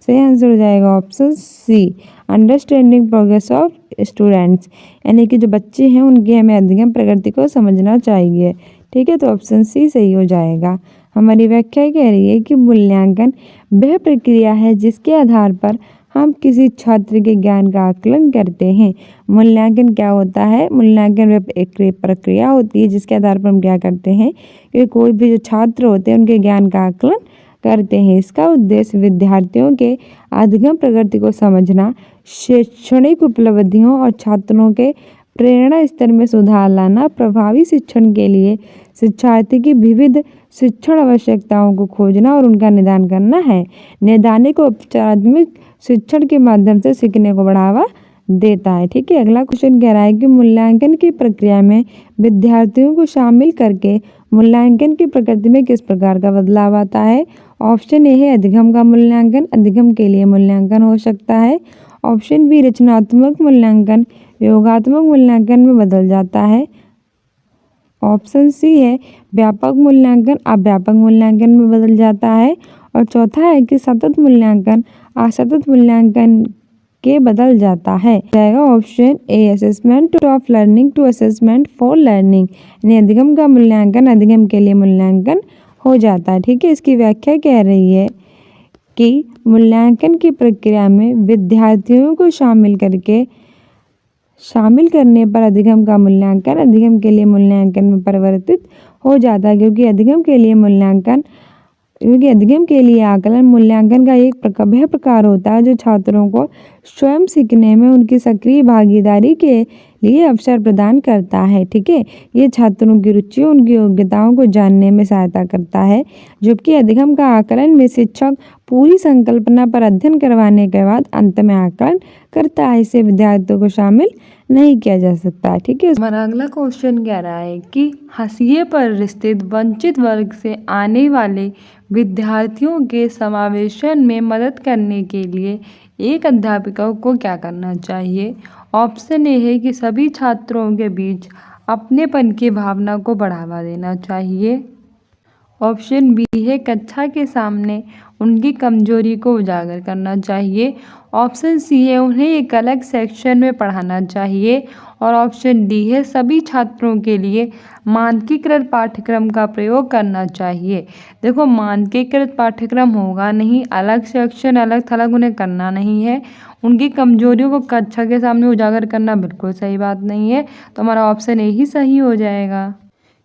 सही आंसर हो जाएगा option C understanding progress of students, यानी कि जो बच्चे हैं उनकी हमें अधिगम प्रगति को समझना चाहिए, ठीक है। तो ऑप्शन सी सही हो जाएगा। हमारी व्याख्या कह रही है कि मूल्यांकन वह प्रक्रिया है जिसके आधार पर हम किसी छात्र के ज्ञान का आकलन करते हैं। मूल्यांकन क्या होता है? मूल्यांकन वह एक प्रक्रिया होती है जिसके आधार पर हम क्या करते हैं कि कोई भी जो छात्र होते हैं उनके ज्ञान का आकलन करते हैं। इसका उद्देश्य विद्यार्थियों के अधिगम प्रगति को समझना, शैक्षणिक उपलब्धियों और छात्रों के प्रेरणा स्तर में सुधार लाना, प्रभावी शिक्षण के लिए शिक्षार्थी की विविध शिक्षण आवश्यकताओं को खोजना और उनका निदान करना है। नैदानिक और उपचारात्मक शिक्षण के माध्यम से सीखने को बढ़ावा देता है, ठीक है। अगला क्वेश्चन कह रहा है कि मूल्यांकन की प्रक्रिया में विद्यार्थियों को शामिल करके मूल्यांकन की प्रकृति में किस प्रकार का बदलाव आता है। ऑप्शन ए है अधिगम का मूल्यांकन, अधिगम के लिए मूल्यांकन हो सकता है। ऑप्शन बी रचनात्मक मूल्यांकन, योगात्मक मूल्यांकन में बदल जाता है। ऑप्शन सी है व्यापक मूल्यांकन अव्यापक मूल्यांकन में बदल जाता है। और चौथा है कि सतत मूल्यांकन असतत मूल्यांकन के बदल जाता है। जाएगा option A assessment of learning to assessment for learning, यानी अधिगम का मूल्यांकन अधिगम के लिए मूल्यांकन हो जाता है। ठीक है, इसकी व्याख्या कह रही है कि मूल्यांकन की प्रक्रिया में विद्यार्थियों को शामिल करने पर अधिगम का मूल्यांकन अधिगम के लिए मूल्यांकन में परिवर्तित हो जाता है, क्योंकि अधिगम के लिए आकलन मूल्यांकन का एक प्रकार होता है जो छात्रों को स्वयं सीखने में उनकी सक्रिय भागीदारी के लिए अवसर प्रदान करता है। ठीक है, ये छात्रों की रुचियों उनकी योग्यताओं को जानने में सहायता करता है, जबकि अधिगम का आकलन में शिक्षक पूरी संकल्पना पर अध्ययन करवाने के बाद अंत में आकलन करता है। इसे विद्यार्थियों को शामिल नहीं किया जा सकता। ठीक है, हमारा अगला क्वेश्चन कह रहा है कि हाशिए पर स्थित वंचित वर्ग से आने वाले विद्यार्थियों के समावेशन में मदद करने के लिए एक अध्यापिका को क्या करना चाहिए। ऑप्शन ए है कि सभी छात्रों के बीच अपनेपन की भावना को बढ़ावा देना चाहिए। ऑप्शन बी है कक्षा के सामने उनकी कमजोरी को उजागर करना चाहिए। ऑप्शन सी है उन्हें एक अलग सेक्शन में पढ़ाना चाहिए। और ऑप्शन डी है सभी छात्रों के लिए मानकीकृत पाठ्यक्रम का प्रयोग करना चाहिए। देखो, मानकीकृत पाठ्यक्रम होगा नहीं, अलग सेक्शन अलग थलग उन्हें करना नहीं है। उनकी कमजोरियों को कक्षा के सामने उजागर करना बिल्कुल सही बात नहीं है, तो हमारा ऑप्शन ए ही सही हो जाएगा।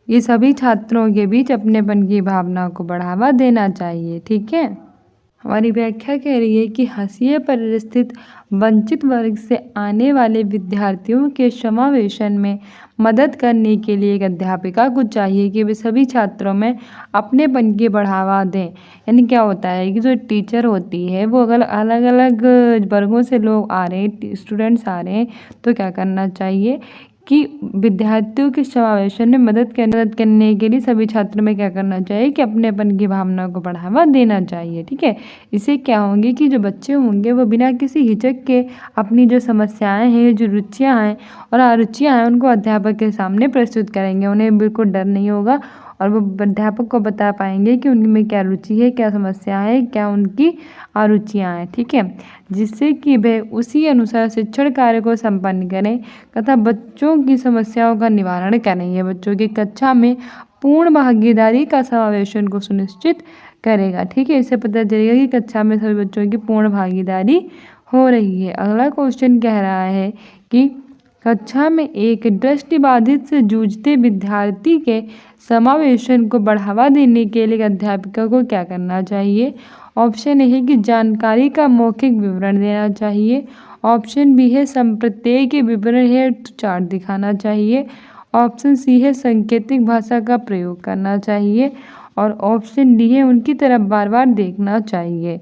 ये सभी छात्रों के बीच अपनेपन की भावना को बढ़ावा देना चाहिए। ठीक है, हमारी व्याख्या कह रही है कि हाशिए पर स्थित वंचित वर्ग से आने वाले विद्यार्थियों के समावेशन में मदद करने के लिए एक अध्यापिका को चाहिए कि वे सभी छात्रों में अपनेपन की बढ़ावा दें। यानी क्या होता है कि जो टीचर होती है वो अगर अलग अलग वर्गों से लोग आ रहे हैं, स्टूडेंट्स आ रहे हैं, तो क्या करना चाहिए कि विद्यार्थियों के समावेशन में मदद करने के लिए सभी छात्रों में क्या करना चाहिए कि अपनेपन की भावना को बढ़ावा देना चाहिए। ठीक है, इससे क्या होंगे कि जो बच्चे होंगे वो बिना किसी हिचक के अपनी जो समस्याएं हैं, जो रुचियां हैं और अरुचियां हैं, उनको अध्यापक के सामने प्रस्तुत करेंगे। उन्हें बिल्कुल डर नहीं होगा और वो अध्यापक को बता पाएंगे कि उनमें क्या रुचि है, क्या समस्या है, क्या उनकी अरुचियाँ हैं। ठीक है, जिससे कि वे उसी अनुसार शिक्षण कार्य को संपन्न करें तथा बच्चों की समस्याओं का निवारण करेंगे। बच्चों की कक्षा में पूर्ण भागीदारी का समावेशन को सुनिश्चित करेगा। ठीक है, इससे पता चलेगा कि कक्षा में सभी बच्चों की पूर्ण भागीदारी हो रही है। अगला क्वेश्चन कह रहा है कि कक्षा में एक दृष्टिबाधित से जूझते विद्यार्थी के समावेशन को बढ़ावा देने के लिए अध्यापिका को क्या करना चाहिए। ऑप्शन ए है कि जानकारी का मौखिक विवरण देना चाहिए। ऑप्शन बी है संप्रत्यय के विवरण हेतु चार्ट दिखाना चाहिए। ऑप्शन सी है सांकेतिक भाषा का प्रयोग करना चाहिए। और ऑप्शन डी है उनकी तरफ बार बार देखना चाहिए।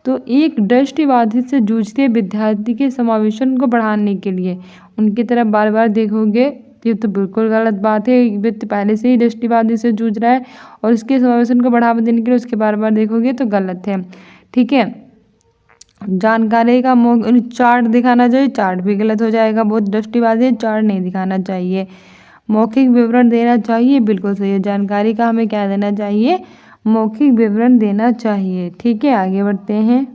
तो एक दृष्टिबाधित से जूझते विद्यार्थी के समावेशन को बढ़ाने के लिए उनकी तरफ बार बार देखोगे, ये तो बिल्कुल गलत बात है। व्यक्ति पहले से ही दृष्टिबाधित से जूझ रहा है और उसके समावेशन को बढ़ावा देने के लिए उसके बार बार देखोगे तो गलत है। ठीक है, जानकारी का चार्ट दिखाना चाहिए, चार्ट भी गलत हो जाएगा, बहुत दृष्टिबाधित, चार्ट नहीं दिखाना चाहिए। मौखिक विवरण देना चाहिए, बिल्कुल सही है। जानकारी का हमें क्या देना चाहिए, मौखिक विवरण देना चाहिए। ठीक है, आगे बढ़ते हैं।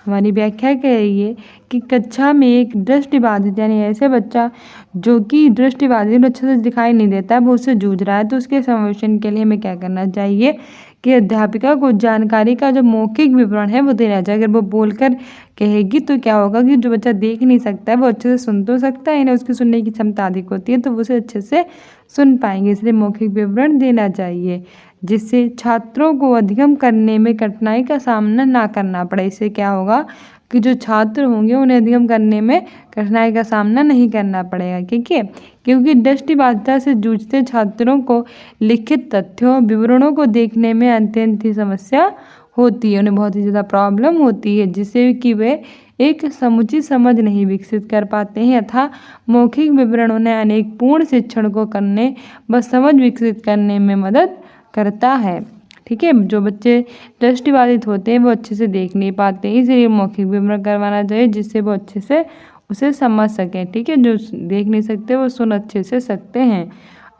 हमारी व्याख्या कह रही है कि कक्षा में एक दृष्टिबाधित यानी ऐसे बच्चा जो कि दृष्टिबाधित अच्छे से दिखाई नहीं देता है, वो उससे जूझ रहा है, तो उसके समावेशन के लिए हमें क्या करना चाहिए कि अध्यापिका को जानकारी का जो मौखिक विवरण है वो देना चाहिए। अगर वो बोलकर कहेगी तो क्या होगा कि जो बच्चा देख नहीं सकता है वो अच्छे से सुन तो सकता है ना, उसकी सुनने की क्षमता अधिक होती है तो वो उसे अच्छे से सुन पाएंगे, इसलिए मौखिक विवरण देना चाहिए जिससे छात्रों को अधिगम करने में कठिनाई का सामना ना करना पड़े। इससे क्या होगा कि जो छात्र होंगे उन्हें अधिगम करने में कठिनाई का सामना नहीं करना पड़ेगा। ठीक है, क्योंकि दृष्टिबाधिता से जूझते छात्रों को लिखित तथ्यों विवरणों को देखने में अत्यंत ही समस्या होती है, उन्हें बहुत ही ज़्यादा प्रॉब्लम होती है, जिससे कि वे एक समुचित समझ नहीं विकसित कर पाते हैं। अतः मौखिक विवरण उन्हें अनेक पूर्ण शिक्षण को करने व समझ विकसित करने में मदद करता है। ठीक है, जो बच्चे दृष्टिबाधित होते हैं वो अच्छे से देख नहीं पाते हैं, इसलिए मौखिक विवरण करवाना चाहिए जिससे वो अच्छे से उसे समझ सकें। ठीक है, जो देख नहीं सकते वो सुन अच्छे से सकते हैं।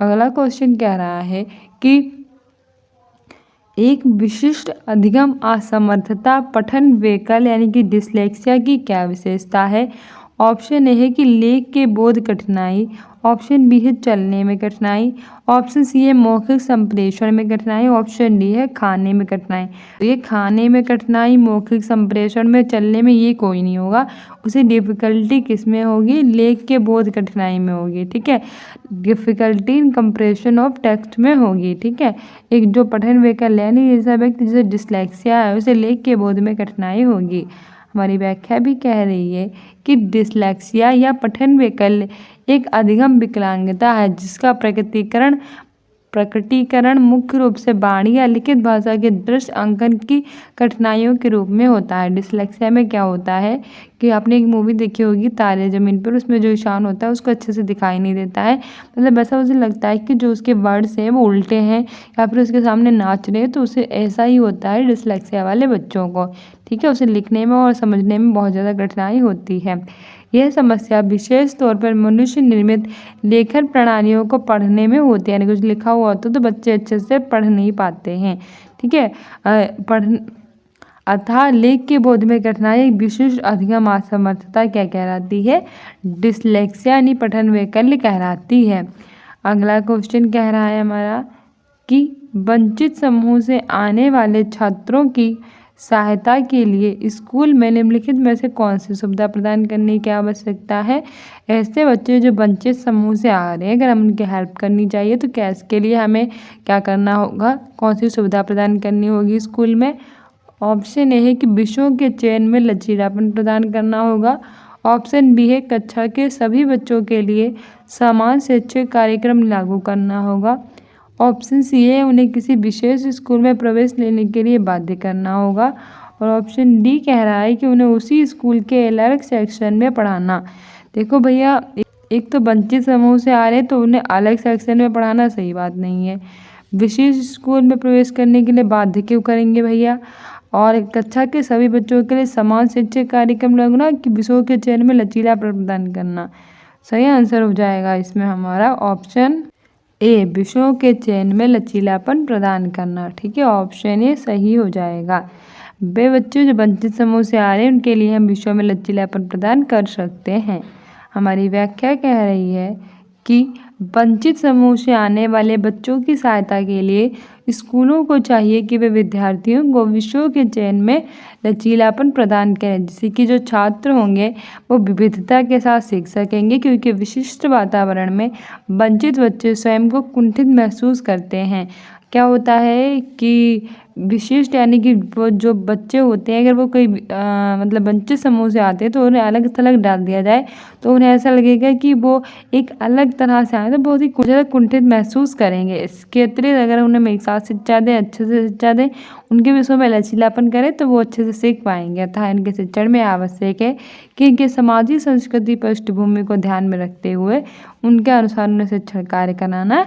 अगला क्वेश्चन कह रहा है कि एक विशिष्ट अधिगम असमर्थता पठन वैकल्य यानी कि डिसलेक्सिया की क्या विशेषता है? ऑप्शन ए है कि लेख के बोध कठिनाई, ऑप्शन बी है चलने में कठिनाई, ऑप्शन सी है मौखिक संप्रेषण में कठिनाई, ऑप्शन डी है खाने में कठिनाई। तो ये खाने में कठिनाई, मौखिक संप्रेषण में, चलने में ये कोई नहीं होगा। उसे डिफिकल्टी किस में होगी? लेख के बोध कठिनाई में होगी। ठीक है, difficulty in compression of text में होगी। ठीक है, एक जो पठन वैकल्य यानी ऐसा व्यक्ति जिसे डिसलेक्सिया है उसे लेख के बोध में कठिनाई होगी। हमारी व्याख्या भी कह रही है कि डिसलेक्सिया या पठन वैकल्य एक अधिगम विकलांगता है जिसका प्रकटीकरण मुख्य रूप से वाणी या लिखित भाषा के दृश्य अंकन की कठिनाइयों के रूप में होता है। डिसलेक्सिया में क्या होता है कि आपने एक मूवी देखी होगी तारे ज़मीन पर, उसमें जो ईशान होता है उसको अच्छे से दिखाई नहीं देता है, मतलब ऐसा उसे लगता है कि जो उसके वर्ड्स हैं वो उल्टे हैं या फिर उसके सामने नाच रहे हैं, तो उसे ऐसा ही होता है डिसलेक्सिया वाले बच्चों को। ठीक है, उसे लिखने में और समझने में बहुत ज़्यादा कठिनाई होती है। यह समस्या विशेष तौर पर मनुष्य निर्मित लेखन प्रणालियों को पढ़ने में होती है, यानी कुछ लिखा हुआ होता तो बच्चे अच्छे से पढ़ नहीं पाते हैं। ठीक है, अतः लेख के बोध में कठिनाई एक विशिष्ट अधिगम असमर्थता क्या कहलाती है? डिसलेक्सिया यानी पठन वैकल्य कहलाती है। अगला क्वेश्चन कह रहा है हमारा कि वंचित समूह से आने वाले छात्रों की सहायता के लिए स्कूल में निम्नलिखित में से कौन सी सुविधा प्रदान करने की आवश्यकता है? ऐसे बच्चे जो वंचित समूह से आ रहे हैं, अगर हम उनकी हेल्प करनी चाहिए तो क्या इसके लिए हमें क्या करना होगा? कौन सी सुविधा प्रदान करनी होगी स्कूल में? ऑप्शन ए है कि विषयों के चयन में लचीलापन प्रदान करना होगा, ऑप्शन बी है कक्षा के सभी बच्चों के लिए समान शैक्षिक कार्यक्रम लागू करना होगा, ऑप्शन सी है उन्हें किसी विशेष स्कूल में प्रवेश लेने के लिए बाध्य करना होगा, और ऑप्शन डी कह रहा है कि उन्हें उसी स्कूल के अलग सेक्शन में पढ़ाना। देखो भैया, एक तो वंचित समूह से आ रहे तो उन्हें अलग सेक्शन में पढ़ाना सही बात नहीं है। विशेष स्कूल में प्रवेश करने के लिए बाध्य क्यों करेंगे भैया? और कक्षा के सभी बच्चों के लिए समान शैक्षिक कार्यक्रम लगना कि विषयों के चयन में लचीला प्रदान करना। सही आंसर हो जाएगा इसमें हमारा ऑप्शन ए, विषयों के चयन में लचीलापन प्रदान करना। ठीक है, ऑप्शन ए सही हो जाएगा। वे बच्चे जो वंचित समूह से आ रहे हैं उनके लिए हम विषयों में लचीलापन प्रदान कर सकते हैं। हमारी व्याख्या कह रही है कि वंचित समूह से आने वाले बच्चों की सहायता के लिए स्कूलों को चाहिए कि वे विद्यार्थियों को विषयों के चयन में लचीलापन प्रदान करें, जिससे कि जो छात्र होंगे वो विविधता के साथ सीख सकेंगे, क्योंकि विशिष्ट वातावरण में वंचित बच्चे स्वयं को कुंठित महसूस करते हैं। क्या होता है कि विशिष्ट यानी कि वो जो बच्चे होते हैं अगर वो कोई मतलब वंचित समूह से आते हैं तो उन्हें अलग थलग डाल दिया जाए तो उन्हें ऐसा लगेगा कि वो एक अलग तरह से आए तो बहुत ही ज़्यादा कुंठित महसूस करेंगे। इसके अतिरिक्त अगर उन्हें एक साथ शिक्षा दें, अच्छे से शिक्षा दें, उनके विषयों में लचीलापन करें तो वो अच्छे से सीख पाएंगे। अतः इनके शिक्षण में आवश्यक है कि इनके सामाजिक संस्कृति पृष्ठभूमि को ध्यान में रखते हुए उनके अनुसार उन्हें शिक्षण कार्य कराना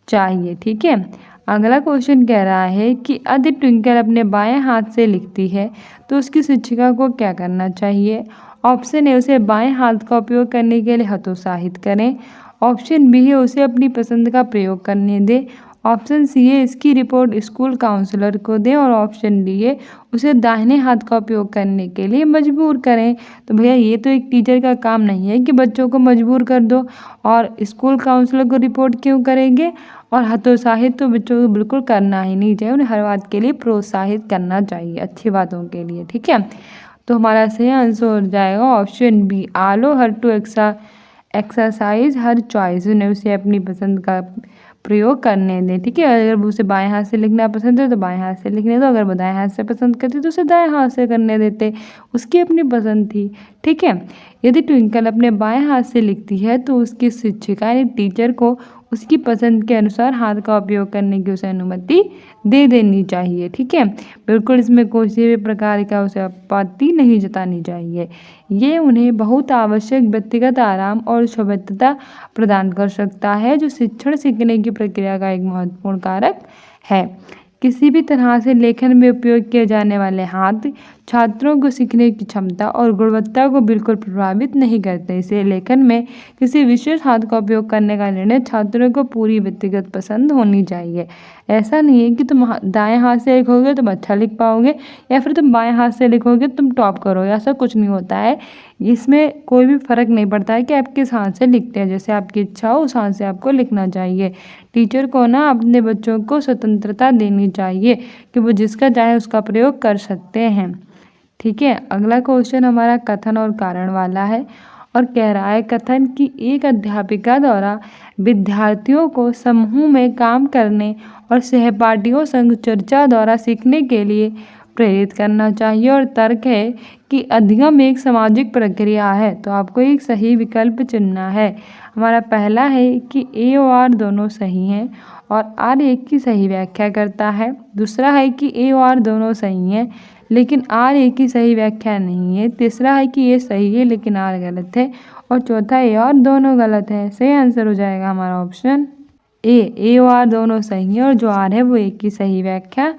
चाहिए। ठीक है, अगला क्वेश्चन कह रहा है कि यदि ट्विंकल अपने बाएं हाथ से लिखती है तो उसकी शिक्षिका को क्या करना चाहिए? ऑप्शन ए, उसे बाएं हाथ का उपयोग करने के लिए हतोत्साहित करें, ऑप्शन बी है उसे अपनी पसंद का प्रयोग करने दें, ऑप्शन सी है इसकी रिपोर्ट स्कूल काउंसलर को दें, और ऑप्शन डी है उसे दाहिने हाथ का उपयोग करने के लिए मजबूर करें। तो भैया ये तो एक टीचर का काम नहीं है कि बच्चों को मजबूर कर दो, और स्कूल काउंसलर को रिपोर्ट क्यों करेंगे? और हतोत्साहित तो बच्चों को बिल्कुल करना ही नहीं चाहिए, उन्हें हर बात के लिए प्रोत्साहित करना चाहिए, अच्छी बातों के लिए। ठीक है, तो हमारा सही आंसर हो जाएगा option B, allow her to exercise her choice, उन्हें उसे अपनी पसंद का प्रयोग करने दें। ठीक है, अगर उसे बाएं हाथ से लिखना पसंद है तो बाएं हाथ से लिखने दो, अगर वो दाएं हाथ से पसंद करती तो उसे दाएं हाथ से करने देते, उसकी अपनी पसंद थी। ठीक है, यदि ट्विंकल अपने बाएं हाथ से लिखती है तो उसकी शिक्षिका यानी टीचर को उसकी पसंद के अनुसार हाथ का उपयोग करने की उसे अनुमति दे देनी चाहिए। ठीक है, बिल्कुल इसमें किसी भी प्रकार का उसे आपत्ति नहीं जतानी चाहिए। ये उन्हें बहुत आवश्यक व्यक्तिगत आराम और स्वायत्तता प्रदान कर सकता है, जो शिक्षण सीखने की प्रक्रिया का एक महत्वपूर्ण कारक है। किसी भी तरह से लेखन में उपयोग किए जाने वाले हाथ छात्रों को सीखने की क्षमता और गुणवत्ता को बिल्कुल प्रभावित नहीं करते। इसलिए लेखन में किसी विशेष हाथ का उपयोग करने का निर्णय छात्रों को पूरी व्यक्तिगत पसंद होनी चाहिए। ऐसा नहीं है कि तुम दाएं हाथ से लिखोगे तुम अच्छा लिख पाओगे या फिर तुम बाएं हाथ से लिखोगे तुम टॉप करोगे, ऐसा कुछ नहीं होता है। इसमें कोई भी फ़र्क नहीं पड़ता है कि आप किस हाथ से लिखते हैं। जैसे आपकी इच्छा हो उस हाथ से आपको लिखना चाहिए। टीचर को ना अपने बच्चों को स्वतंत्रता देनी चाहिए कि वो जिसका चाहे उसका प्रयोग कर सकते हैं। ठीक है, अगला क्वेश्चन हमारा कथन और कारण वाला है और कह रहा है कथन कि एक अध्यापिका द्वारा विद्यार्थियों को समूह में काम करने और सहपाठियों संग चर्चा द्वारा सीखने के लिए प्रेरित करना चाहिए। और तर्क है कि अधिगम एक सामाजिक प्रक्रिया है। तो आपको एक सही विकल्प चुनना है। हमारा पहला है कि ए और आर दोनों सही हैं और आर एक की सही व्याख्या करता है। दूसरा है कि ए और आर दोनों सही हैं लेकिन आर एक की सही व्याख्या नहीं है। तीसरा है कि ये सही है लेकिन आर गलत है। और चौथा ए और दोनों गलत है। सही आंसर हो जाएगा हमारा ऑप्शन ए और आर दोनों सही है और जो आर है वो एक की सही व्याख्या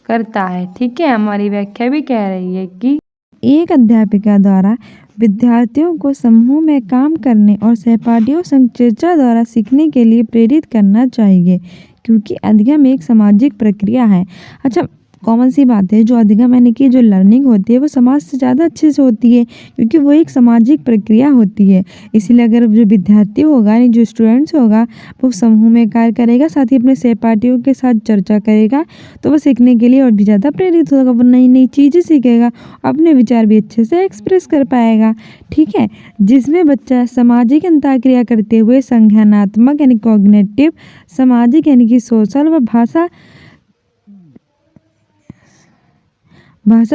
करता है। ठीक है, हमारी व्याख्या भी कह रही है कि एक अध्यापिका द्वारा विद्यार्थियों को समूह में काम करने और सहपाठियों संग चर्चा द्वारा सीखने के लिए प्रेरित करना चाहिए क्योंकि अधिगम एक सामाजिक प्रक्रिया है। अच्छा, कॉमन सी बात है, जो अधिगम यानी कि जो लर्निंग होती है वो समाज से ज़्यादा अच्छे से होती है क्योंकि वो एक सामाजिक प्रक्रिया होती है। इसीलिए अगर जो विद्यार्थी होगा यानी जो स्टूडेंट्स होगा वो समूह में कार्य करेगा, साथ ही अपने सहपाठियों के साथ चर्चा करेगा तो वो सीखने के लिए और भी ज़्यादा प्रेरित होगा। वो नई नई चीज़ें सीखेगा, अपने विचार भी अच्छे से एक्सप्रेस कर पाएगा। ठीक है, जिसमें बच्चा सामाजिक अंतःक्रिया करते हुए संज्ञानात्मक यानी कॉग्निटिव, सामाजिक यानी कि सोशल व भाषा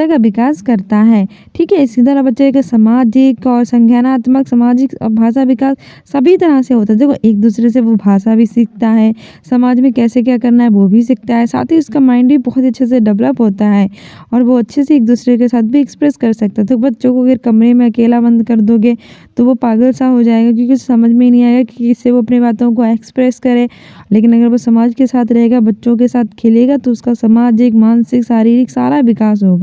का विकास करता है। ठीक है, इसी तरह बच्चे का सामाजिक और संज्ञानात्मक, सामाजिक और भाषा विकास सभी तरह से होता है। देखो, एक दूसरे से वो भाषा भी सीखता है, समाज में कैसे क्या करना है वो भी सीखता है, साथ ही उसका माइंड भी बहुत अच्छे से डेवलप होता है और वो अच्छे से एक दूसरे के साथ भी एक्सप्रेस कर सकता है। तो बच्चों को अगर कमरे में अकेला बंद कर दोगे तो वो पागल सा हो जाएगा क्योंकि उसे समझ में ही नहीं आएगा कि किससे वो अपनी बातों को एक्सप्रेस करे। लेकिन अगर वो समाज के साथ रहेगा, बच्चों के साथ खेलेगा तो उसका सामाजिक, मानसिक, शारीरिक सारा विकास होगा।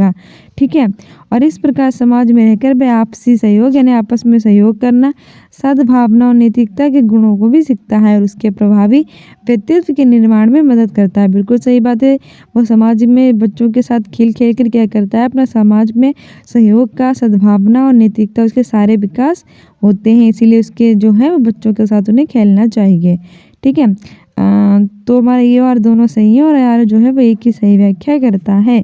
ठीक है, और इस प्रकार समाज में रहकर वह आपसी सहयोग यानी आपस में सहयोग करना, सद्भावना और नैतिकता के गुणों को भी सीखता है और उसके प्रभावी व्यक्तित्व के निर्माण में मदद करता है। बिल्कुल सही बात है, वो समाज में बच्चों के साथ खेल खेल कर क्या करता है, अपना समाज में सहयोग का, सद्भावना और नैतिकता उसके सारे विकास होते हैं। इसीलिए उसके जो है वो बच्चों के साथ उन्हें खेलना चाहिए। ठीक है, तो हमारा ये और दोनों सही है और यार जो है वो एक ही सही व्याख्या करता है।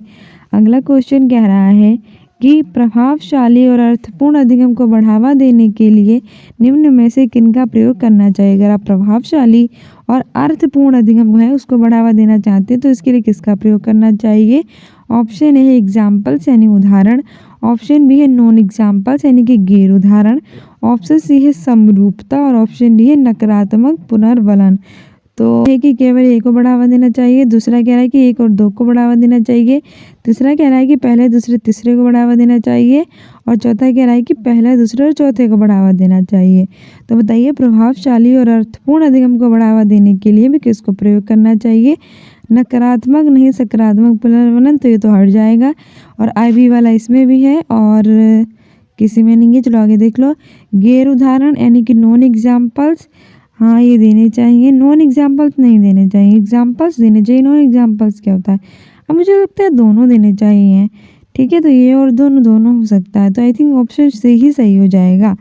अगला क्वेश्चन कह रहा है कि प्रभावशाली और अर्थपूर्ण अधिगम को बढ़ावा देने के लिए निम्न में से किनका प्रयोग करना चाहिए। अगर आप प्रभावशाली और अर्थपूर्ण अधिगम है उसको बढ़ावा देना चाहते हैं तो इसके लिए किसका प्रयोग करना चाहिए। ऑप्शन ए है एग्जाम्पल्स यानी उदाहरण, ऑप्शन बी है नॉन एग्जाम्पल्स यानी कि गैर उदाहरण, ऑप्शन सी है समरूपता और ऑप्शन डी है नकारात्मक पुनर्वलन। तो है कि केवल एक को बढ़ावा देना चाहिए, दूसरा कह रहा है कि एक और दो को बढ़ावा देना चाहिए, तीसरा कह रहा है कि पहले दूसरे तीसरे को बढ़ावा देना चाहिए और चौथा कह रहा है कि पहले दूसरे और चौथे को बढ़ावा देना चाहिए। तो बताइए, प्रभावशाली और अर्थपूर्ण अधिगम को बढ़ावा देने के लिए भी किसको प्रयोग करना चाहिए। नकारात्मक नहीं सकारात्मक पुनर्वलन, तो ये तो हट जाएगा और IB वाला इसमें भी है और किसी में नहीं है। चलो आगे देख लो, गैर उदाहरण यानी कि नॉन एग्जाम्पल्स, हाँ ये देने चाहिए, नॉन एग्जाम्पल्स नहीं देने चाहिए, एग्जाम्पल्स देने चाहिए। नॉन एग्जाम्पल्स क्या होता है, अब मुझे लगता है दोनों देने चाहिए। ठीक है, तो ये और दोनों हो सकता है, तो आई थिंक ऑप्शन सी ही सही हो जाएगा।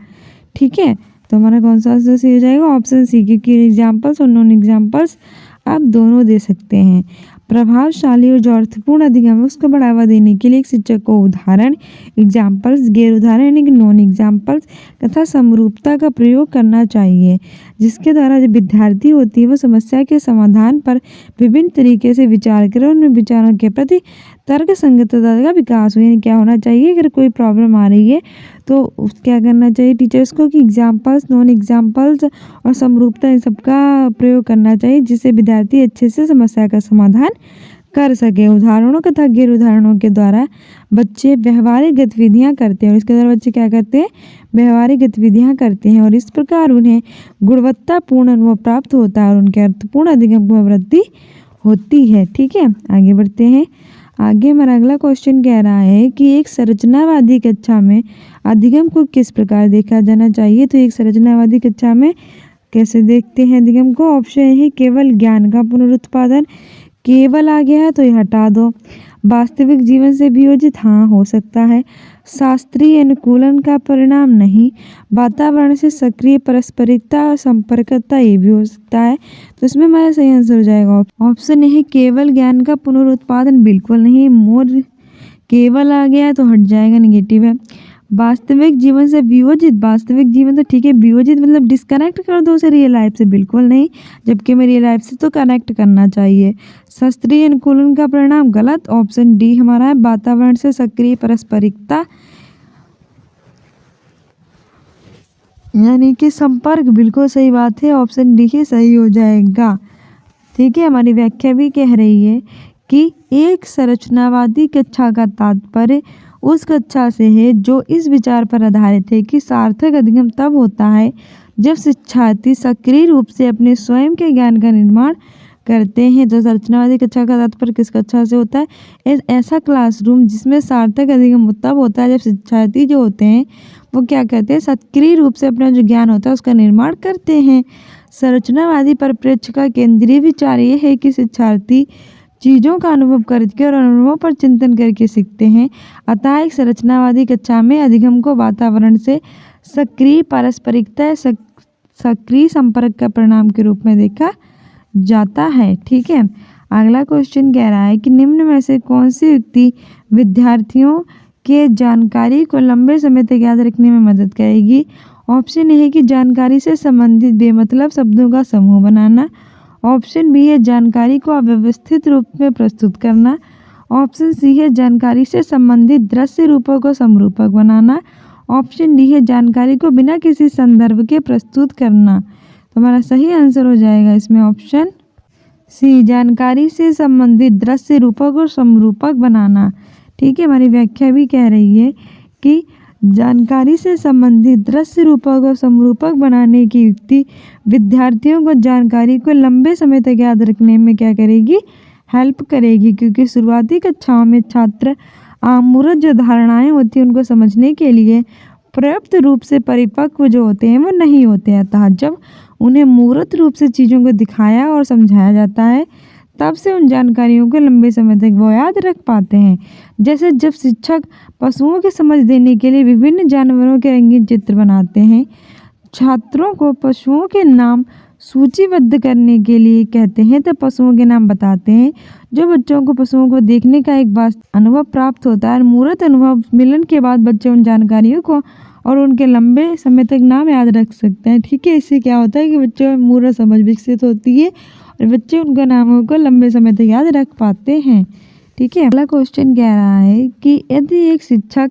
ठीक है, तो हमारा कौन सा सही हो जाएगा, ऑप्शन सी, क्योंकि एग्जाम्पल्स और नॉन एग्जाम्पल्स आप दोनों दे सकते हैं। प्रभावशाली और जो अर्थपूर्ण अधिगम है उसको बढ़ावा देने के लिए एक शिक्षक को उदाहरण, एग्जाम्पल्स, गैर उदाहरण यानी कि नॉन एग्जाम्पल्स तथा समरूपता का प्रयोग करना चाहिए, जिसके द्वारा जो विद्यार्थी होती है वो समस्या के समाधान पर विभिन्न तरीके से विचार करें, उनमें विचारों के प्रति तर्क संगतता का विकास हो। यानी क्या होना चाहिए, अगर कोई प्रॉब्लम आ रही है तो क्या करना चाहिए टीचर्स को कि एग्जाम्पल्स, नॉन एग्जाम्पल्स और समरूपता इन सबका प्रयोग करना चाहिए, जिससे विद्यार्थी अच्छे से समस्या का समाधान कर सके। उदाहरणों तथा गैर उदाहरणों के द्वारा बच्चे व्यवहारिक गतिविधियां करते हैं और इसके द्वारा बच्चे क्या करते हैं, व्यवहारिक गतिविधियां करते हैं और इस प्रकार उन्हें गुणवत्तापूर्ण अनुभव प्राप्त होता है और उनके अर्थपूर्ण अधिगम में वृद्धि होती है। ठीक है, आगे बढ़ते हैं। आगे हमारा अगला क्वेश्चन कह रहा है कि एक संरचनावादी कक्षा में अधिगम को किस प्रकार देखा जाना चाहिए। तो एक संरचनावादी कक्षा में कैसे देखते हैं अधिगम को। ऑप्शन है केवल ज्ञान का पुनरुत्पादन, केवल आ गया है तो ये हटा दो। वास्तविक जीवन से वियोजित, हाँ हो सकता है। शास्त्रीय अनुकूलन का परिणाम नहीं। वातावरण से सक्रिय पारस्परिकता और संपर्कता, ये भी हो सकता है। तो इसमें हमारा सही आंसर हो जाएगा ऑप्शन है केवल ज्ञान का पुनरुत्पादन, बिल्कुल नहीं। मोर केवल आ गया तो हट जाएगा, निगेटिव है। वास्तविक जीवन से वियोजित, वास्तविक जीवन तो ठीक है, वियोजित मतलब डिस्कनेक्ट कर दो उसे रियल लाइफ से, बिल्कुल नहीं। जबकि हमें रियल लाइफ से तो कनेक्ट करना चाहिए। शास्त्रीय अनुकूलन का परिणाम गलत। ऑप्शन डी हमारा है वातावरण से सक्रिय पारस्परिकता यानी कि संपर्क, बिल्कुल सही बात है। ऑप्शन डी ही सही हो जाएगा। ठीक है, हमारी व्याख्या भी कह रही है कि एक संरचनावादी कक्षा का तात्पर्य उस कक्षा से है जो इस विचार पर आधारित है कि सार्थक अधिगम तब होता है जब शिक्षार्थी सक्रिय रूप से अपने स्वयं के ज्ञान का निर्माण करते हैं। तो संरचनावादी कक्षा का तात्पर्य किस कक्षा से होता है। ऐसा क्लासरूम जिसमें सार्थक अधिगम तब होता है जब शिक्षार्थी जो होते हैं वो क्या करते हैं, सक्रिय रूप से अपना जो ज्ञान होता है उसका निर्माण करते हैं। संरचनावादी परिप्रेक्ष्य का केंद्रीय विचार ये है कि शिक्षार्थी चीज़ों का अनुभव करके और अनुभवों पर चिंतन करके सीखते हैं। अतः एक संरचनावादी कक्षा में अधिगम को वातावरण से सक्रिय पारस्परिकता, सक्रिय संपर्क का परिणाम के रूप में देखा जाता है। ठीक है, अगला क्वेश्चन कह रहा है कि निम्न में से कौन सी युक्ति विद्यार्थियों के जानकारी को लंबे समय तक याद रखने में मदद करेगी। ऑप्शन ए है कि जानकारी से संबंधित बेमतलब शब्दों का समूह बनाना। ऑप्शन बी है जानकारी को अव्यवस्थित रूप में प्रस्तुत करना। ऑप्शन सी है जानकारी से संबंधित दृश्य रूपों को समरूपक बनाना। ऑप्शन डी है जानकारी को बिना किसी संदर्भ के प्रस्तुत करना। तो हमारा सही आंसर हो जाएगा इसमें ऑप्शन सी, जानकारी से संबंधित दृश्य रूपों को समरूपक बनाना। ठीक है, हमारी व्याख्या भी कह रही है कि जानकारी से संबंधित दृश्य रूपों को समरूपक बनाने की युक्ति विद्यार्थियों को जानकारी को लंबे समय तक याद रखने में क्या करेगी, हेल्प करेगी। क्योंकि शुरुआती कक्षाओं में छात्र आमूरत जो धारणाएं होती हैं उनको समझने के लिए पर्याप्त रूप से परिपक्व जो होते हैं वो नहीं होते हैं। अतः जब उन्हें मूर्त रूप से चीज़ों को दिखाया और समझाया जाता है तब से उन जानकारियों को लंबे समय तक वो याद रख पाते हैं। जैसे जब शिक्षक पशुओं की समझ देने के लिए विभिन्न जानवरों के रंगीन चित्र बनाते हैं, छात्रों को पशुओं के नाम सूचीबद्ध करने के लिए कहते हैं तो पशुओं के नाम बताते हैं। जो बच्चों को पशुओं को देखने का एक वास्तविक अनुभव प्राप्त होता है, मूर्त अनुभव मिलन के बाद बच्चे उन जानकारियों को और उनके लंबे समय तक नाम याद रख सकते हैं। ठीक है, इससे क्या होता है कि बच्चों में मूर्त समझ विकसित होती है और बच्चे उनके नामों को लंबे समय तक याद रख पाते हैं। ठीक है, अगला क्वेश्चन कह रहा है कि यदि एक शिक्षक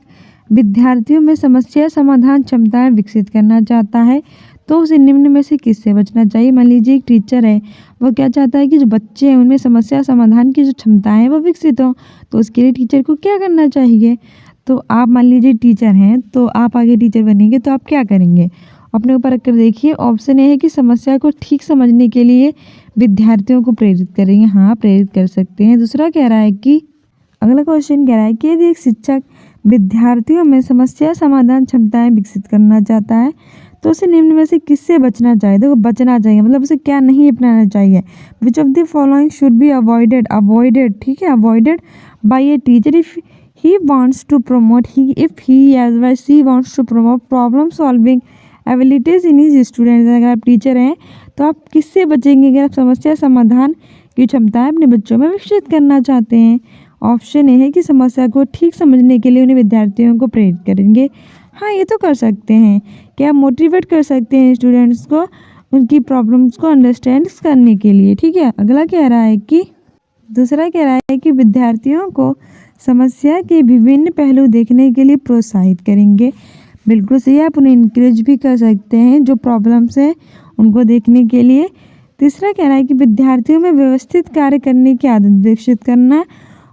विद्यार्थियों में समस्या समाधान क्षमताएं विकसित करना चाहता है तो उसे निम्न में से किससे बचना चाहिए। मान लीजिए एक टीचर है, वो क्या चाहता है कि जो बच्चे हैं उनमें समस्या समाधान की जो क्षमताएं हैं वो विकसित हों, तो उसके लिए टीचर को क्या करना चाहिए। तो आप मान लीजिए टीचर हैं, तो आप आगे टीचर बनेंगे तो आप क्या करेंगे, अपने ऊपर रखकर देखिए। ऑप्शन ए है कि समस्या को ठीक समझने के लिए विद्यार्थियों को प्रेरित करेंगे, हाँ प्रेरित कर सकते हैं। दूसरा कह रहा है कि अगला क्वेश्चन कह रहा है कि यदि एक शिक्षक विद्यार्थियों में समस्या समाधान क्षमताएं विकसित करना चाहता है तो उसे निम्न में से किससे बचना चाहिए। देखो बचना चाहिए मतलब उसे क्या नहीं अपनाना चाहिए। Which of the following should be avoided. ठीक है, avoided by a teacher if he wants to promote if he as well she wants to promote problem solving abilities in his students। अगर आप टीचर हैं तो आप किससे बचेंगे अगर आप समस्या समाधान की क्षमताएं अपने बच्चों में विकसित करना चाहते हैं। ऑप्शन ए है कि समस्या को ठीक समझने के लिए उन्हें विद्यार्थियों को प्रेरित करेंगे। हाँ, ये तो कर सकते हैं कि आप मोटिवेट कर सकते हैं स्टूडेंट्स को उनकी प्रॉब्लम्स को अंडरस्टैंड करने के लिए। ठीक है, अगला कह रहा है कि दूसरा कह रहा है कि विद्यार्थियों को समस्या के विभिन्न पहलू देखने के लिए प्रोत्साहित करेंगे। बिल्कुल सही, आप उन्हें इंकरेज भी कर सकते हैं जो प्रॉब्लम्स हैं उनको देखने के लिए। तीसरा कह रहा है कि विद्यार्थियों में व्यवस्थित कार्य करने की आदत विकसित करना।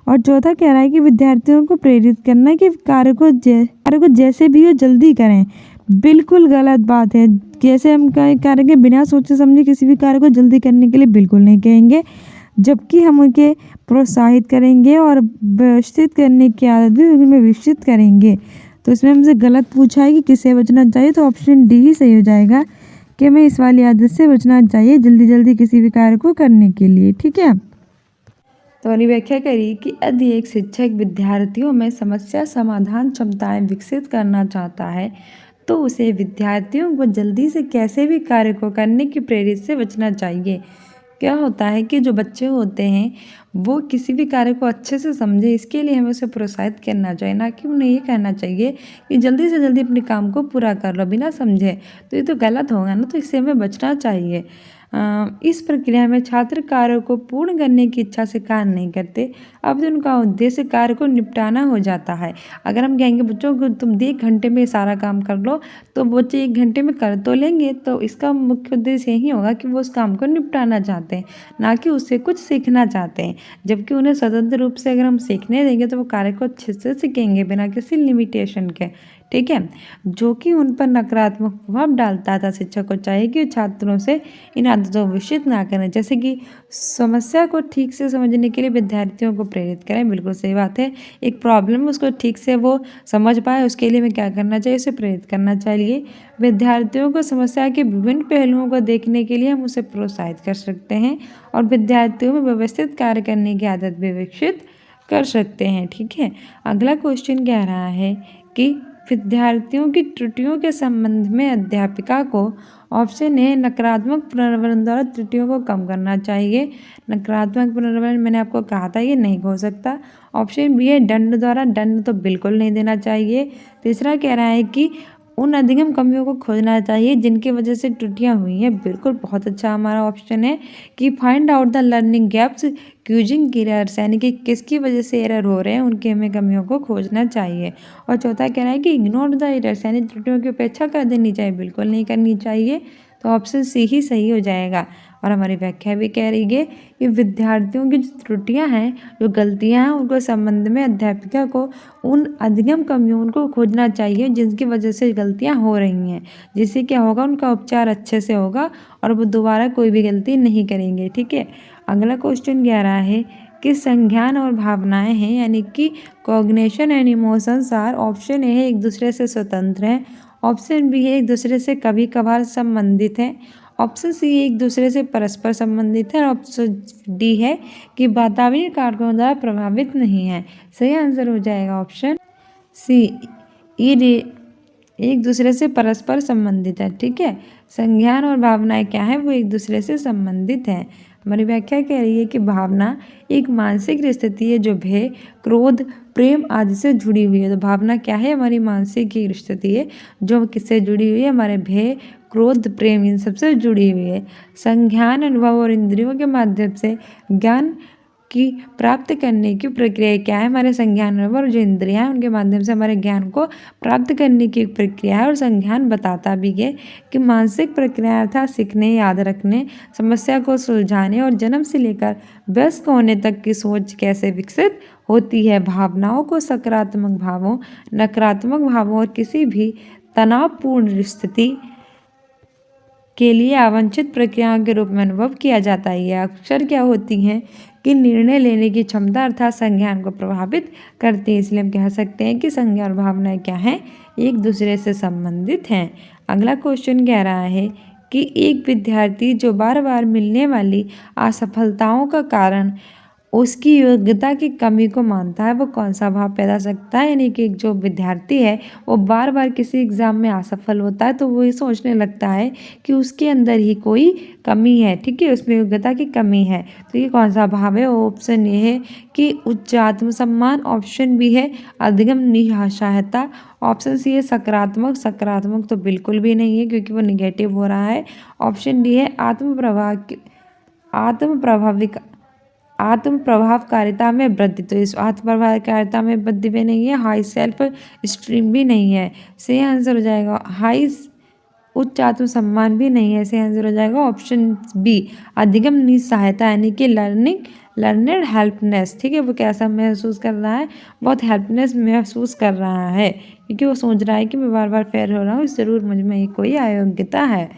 और चौथा कह रहा है कि विद्यार्थियों को प्रेरित करना कि कार्य को जैसे भी हो जल्दी करें। बिल्कुल गलत बात है, जैसे हम कार्य के बिना सोचे समझे किसी भी कार्य को जल्दी करने के लिए बिल्कुल नहीं कहेंगे। जबकि हम उनके प्रोत्साहित करेंगे और व्यवस्थित करने की आदत भी उनमें विकसित करेंगे। तो इसमें हमसे गलत पूछा है कि किससे बचना चाहिए, तो ऑप्शन डी ही सही हो जाएगा कि हमें इस वाली आदत से बचना चाहिए जल्दी जल्दी किसी भी कार्य को करने के लिए। ठीक है, तो हमारी व्याख्या करी कि यदि एक शिक्षक विद्यार्थियों में समस्या समाधान क्षमताएं विकसित करना चाहता है तो उसे विद्यार्थियों को जल्दी से कैसे भी कार्य को करने की प्रेरित से बचना चाहिए। क्या होता है कि जो बच्चे होते हैं वो किसी भी कार्य को अच्छे से समझे, इसके लिए हमें उसे प्रोत्साहित करना चाहिए, ना कि उन्हें ये कहना चाहिए कि जल्दी से जल्दी अपने काम को पूरा कर लो बिना समझे। तो ये तो गलत होगा ना, तो इससे हमें बचना चाहिए। इस प्रक्रिया में छात्र कार्य को पूर्ण करने की इच्छा से कार्य नहीं करते, अब जो उनका उद्देश्य कार्य को निपटाना हो जाता है। अगर हम कहेंगे बच्चों को तुम 1 घंटे में सारा काम कर लो, तो बच्चे 1 घंटे में कर तो लेंगे, तो इसका मुख्य उद्देश्य यही होगा कि वो उस काम को निपटाना चाहते हैं, ना कि उससे कुछ सीखना चाहते हैं। जबकि उन्हें स्वतंत्र रूप से अगर हम सीखने देंगे तो वो कार्य को अच्छे से सीखेंगे बिना किसी लिमिटेशन के। ठीक है, जो कि उन पर नकारात्मक प्रभाव डालता था। शिक्षक को चाहिए कि छात्रों से इन आदतों को विकसित ना करें, जैसे कि समस्या को ठीक से समझने के लिए विद्यार्थियों को प्रेरित करें। बिल्कुल सही बात है, एक प्रॉब्लम उसको ठीक से वो समझ पाए उसके लिए हमें क्या करना चाहिए, उसे प्रेरित करना चाहिए। विद्यार्थियों को समस्या के विभिन्न पहलुओं को देखने के लिए हम उसे प्रोत्साहित कर सकते हैं और विद्यार्थियों में व्यवस्थित कार्य करने की आदत भी विकसित कर सकते हैं। ठीक है, अगला क्वेश्चन कह रहा है कि विद्यार्थियों की त्रुटियों के संबंध में अध्यापिका को ऑप्शन ए नकारात्मक पुनर्वलन द्वारा त्रुटियों को कम करना चाहिए। नकारात्मक पुनर्वलन मैंने आपको कहा था ये नहीं हो सकता। ऑप्शन बी है दंड द्वारा, दंड तो बिल्कुल नहीं देना चाहिए। तीसरा कह रहा है कि उन अधिगम कमियों को खोजना चाहिए जिनकी वजह से त्रुटियां हुई हैं। बिल्कुल बहुत अच्छा हमारा ऑप्शन है कि find out the learning gaps causing errors, यानी कि किसकी वजह से एरर हो रहे हैं उनकी हमें कमियों को खोजना चाहिए। और चौथा कह रहा है कि इग्नोर द एरर्स, यानी त्रुटियों की उपेक्षा कर देनी चाहिए, बिल्कुल नहीं करनी चाहिए। तो ऑप्शन सी ही सही हो जाएगा। और हमारी व्याख्या भी कह रही है कि विद्यार्थियों की जो त्रुटियां हैं, जो गलतियां हैं, उनको संबंध में अध्यापिका को उन अधिगम कमियों को खोजना चाहिए जिनकी वजह से गलतियां हो रही हैं, जिससे क्या होगा उनका उपचार अच्छे से होगा और वो दोबारा कोई भी गलती नहीं करेंगे। ठीक है, अगला क्वेश्चन कह रहा है कि संज्ञान और भावनाएं हैं, यानी कि cognition and emotions are, option A है एक दूसरे से स्वतंत्र हैं, ऑप्शन बी है एक दूसरे से कभी कभार संबंधित हैं, ऑप्शन सी एक दूसरे से परस्पर संबंधित है, और ऑप्शन डी है कि वातावरणीय कारकों द्वारा प्रभावित नहीं है। सही आंसर हो जाएगा ऑप्शन सी, एक दूसरे से परस्पर संबंधित है। ठीक है, संज्ञान और भावनाएं क्या है, वो एक दूसरे से संबंधित हैं। हमारी व्याख्या कह रही है कि भावना एक मानसिक स्थिति है जो भय, क्रोध, प्रेम आदि से जुड़ी हुई है। तो भावना क्या है, हमारी मानसिक एक स्थिति है जो किससे जुड़ी हुई है, हमारे भय, क्रोध, प्रेम, इन सबसे जुड़ी हुई है। संज्ञान अनुभव और इंद्रियों के माध्यम से ज्ञान की प्राप्त करने की प्रक्रिया क्या है, हमारे संज्ञान अनुभव और जो इंद्रियां हैं उनके माध्यम से हमारे ज्ञान को प्राप्त करने की प्रक्रिया है। और संज्ञान बताता भी है कि मानसिक प्रक्रिया अर्थात सीखने, याद रखने, समस्या को सुलझाने और जन्म से लेकर वयस्क होने तक की सोच कैसे विकसित होती है। भावनाओं को सकारात्मक भावों, नकारात्मक भावों और किसी भी तनावपूर्ण स्थिति के लिए अवांछित प्रक्रियाओं के रूप में अनुभव किया जाता है। ये अक्सर क्या होती हैं कि निर्णय लेने की क्षमता अर्थात संज्ञान को प्रभावित करती है। इसलिए हम कह सकते हैं कि संज्ञान और भावनाएं क्या हैं, एक दूसरे से संबंधित हैं। अगला क्वेश्चन कह रहा है कि एक विद्यार्थी जो बार बार मिलने वाली असफलताओं का कारण उसकी योग्यता की कमी को मानता है, वो कौन सा भाव पैदा सकता है। यानी कि जो विद्यार्थी है वो बार बार किसी एग्ज़ाम में असफल होता है तो वो ये सोचने लगता है कि उसके अंदर ही कोई कमी है। ठीक है, उसमें योग्यता की कमी है। तो ये कौन सा भाव है, ऑप्शन ए है कि उच्च आत्मसम्मान, ऑप्शन बी है अधिगम निराशायता, ऑप्शन सी है सकारात्मक, सकारात्मक तो बिल्कुल भी नहीं है क्योंकि वो निगेटिव हो रहा है, ऑप्शन डी है आत्म प्रभावकारिता में वृद्धि। तो इस आत्म प्रभावकारिता में वृद्धि भी नहीं है, हाई सेल्फ स्टीम भी नहीं है। सही आंसर हो जाएगा उच्च आत्मसम्मान भी नहीं है। सही आंसर हो जाएगा ऑप्शन बी अधिगम निसहायता, यानी कि लर्नर हेल्पनेस। ठीक है, वो कैसा महसूस कर रहा है, बहुत हेल्पनेस महसूस कर रहा है क्योंकि वो सोच रहा है कि मैं बार बार फेल हो रहा हूँ, ज़रूर मुझ में कोई अयोग्यता है।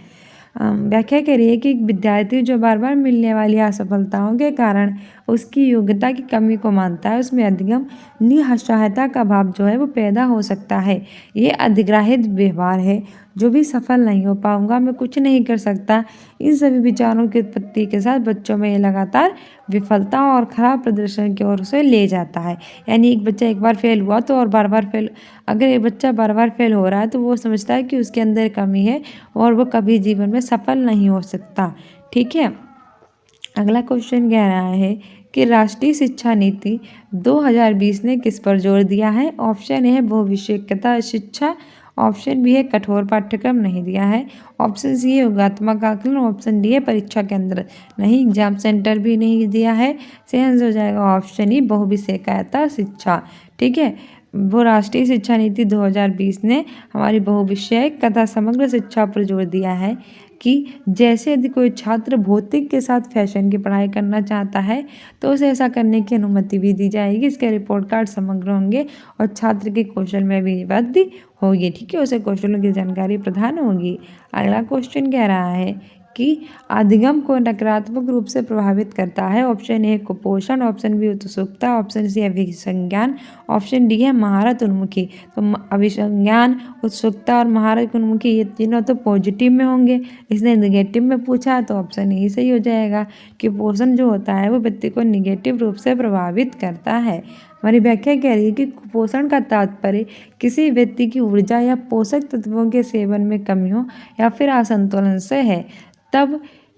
व्याख्या करिए कि एक विद्यार्थी जो बार बार मिलने वाली असफलताओं के कारण उसकी योग्यता की कमी को मानता है, उसमें अधिगम निसहायता का भाव जो है वो पैदा हो सकता है। ये अधिग्राहित व्यवहार है, जो भी सफल नहीं हो पाऊंगा, मैं कुछ नहीं कर सकता, इन सभी विचारों की उत्पत्ति के साथ बच्चों में ये लगातार विफलता और खराब प्रदर्शन की ओर से ले जाता है। यानी एक बच्चा एक बार फेल हुआ तो और बार बार फेल, अगर एक बच्चा बार बार फेल हो रहा है तो वो समझता है कि उसके अंदर कमी है और वो कभी जीवन में सफल नहीं हो सकता। ठीक है। अगला क्वेश्चन कह रहा है कि राष्ट्रीय शिक्षा नीति 2020 ने किस पर जोर दिया है। ऑप्शन ए है बहुविषयकता शिक्षा, ऑप्शन बी है कठोर पाठ्यक्रम, नहीं दिया है। ऑप्शन सी है योगात्मक आकलन, ऑप्शन डी है परीक्षा केंद्र, नहीं, एग्जाम सेंटर भी नहीं दिया है। सही आंसर हो जाएगा ऑप्शन ई बहुविषयकता शिक्षा। ठीक है। वो राष्ट्रीय शिक्षा नीति 2020 ने हमारी बहुविषयक तथा समग्र शिक्षा पर जोर दिया है कि जैसे यदि कोई छात्र भौतिक के साथ फैशन की पढ़ाई करना चाहता है तो उसे ऐसा करने की अनुमति भी दी जाएगी। इसके रिपोर्ट कार्ड समग्र होंगे और छात्र के कौशल में भी वृद्धि होगी। ठीक है, उसे कौशलों की जानकारी प्रदान होगी। अगला क्वेश्चन कह रहा है कि अधिगम को नकारात्मक रूप से प्रभावित करता है। ऑप्शन ए कुपोषण, ऑप्शन बी उत्सुकता, ऑप्शन सी अभिसंज्ञान, ऑप्शन डी है महारत उन्मुखी। तो अभिसंज्ञान, उत्सुकता और महारत उन्मुखी ये तीनों तो पॉजिटिव में होंगे, इसने निगेटिव में पूछा तो ऑप्शन ए सही हो जाएगा कि पोषण जो होता है वो व्यक्ति को निगेटिव रूप से प्रभावित करता है। हमारी व्याख्या कह रही है कि कुपोषण का तात्पर्य किसी व्यक्ति की ऊर्जा या पोषक तत्वों के सेवन में कमियों या फिर असंतुलन से है।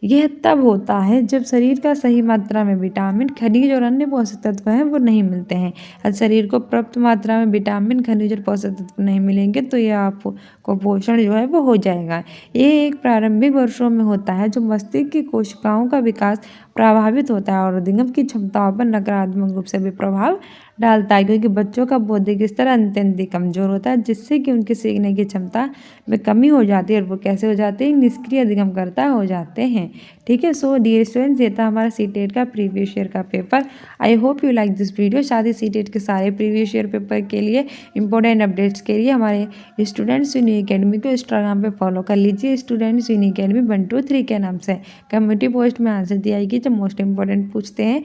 यह तब होता है जब शरीर का सही मात्रा में विटामिन, खनिज और अन्य पोषक तत्व हैं वो नहीं मिलते हैं। यदि शरीर को पर्याप्त मात्रा में विटामिन, खनिज और पोषक तत्व नहीं मिलेंगे तो यह आपको कुपोषण जो है वो हो जाएगा। ये एक प्रारंभिक वर्षों में होता है जो मस्तिष्क की कोशिकाओं का विकास प्रभावित होता है और अधिगम की क्षमताओं पर नकारात्मक रूप से भी प्रभाव डालता है, क्योंकि बच्चों का बौद्धिक स्तर अत्यंत कमजोर होता है जिससे कि उनके सीखने की क्षमता में कमी हो जाती है और वो कैसे हो जाते हैं, निष्क्रिय अधिगमकर्ता हो जाते हैं। ठीक है। सो डियर स्टूडेंट्स, ये था हमारा सीटेट का प्रीवियस ईयर का paper. I hope you like this video. साथ ही सीटेट के सारे प्रीवियस ईयर पेपर के लिए इंपॉर्टेंट अपडेट्स के लिए हमारे स्टूडेंट्स यूनी अकेडमी को इंस्टाग्राम पे फॉलो कर लीजिए, स्टूडेंट्स यूनी अकेडमी 123 के नाम से। कम्युनिटी पोस्ट में आंसर दी आएगी जो मोस्ट इंपॉर्टेंट पूछते हैं।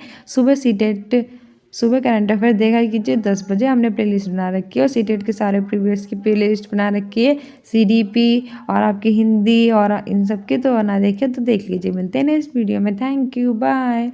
सुबह करंट अफेयर देखा कीजिए 10 बजे, हमने प्लेलिस्ट बना रखी है और सीटेट के सारे प्रीवियस की प्लेलिस्ट बना रखी है, सीडीपी और आपकी हिंदी और इन सब के, तो ना देखे तो देख लीजिए। मिलते हैं नेक्स्ट वीडियो में। Thank you, bye.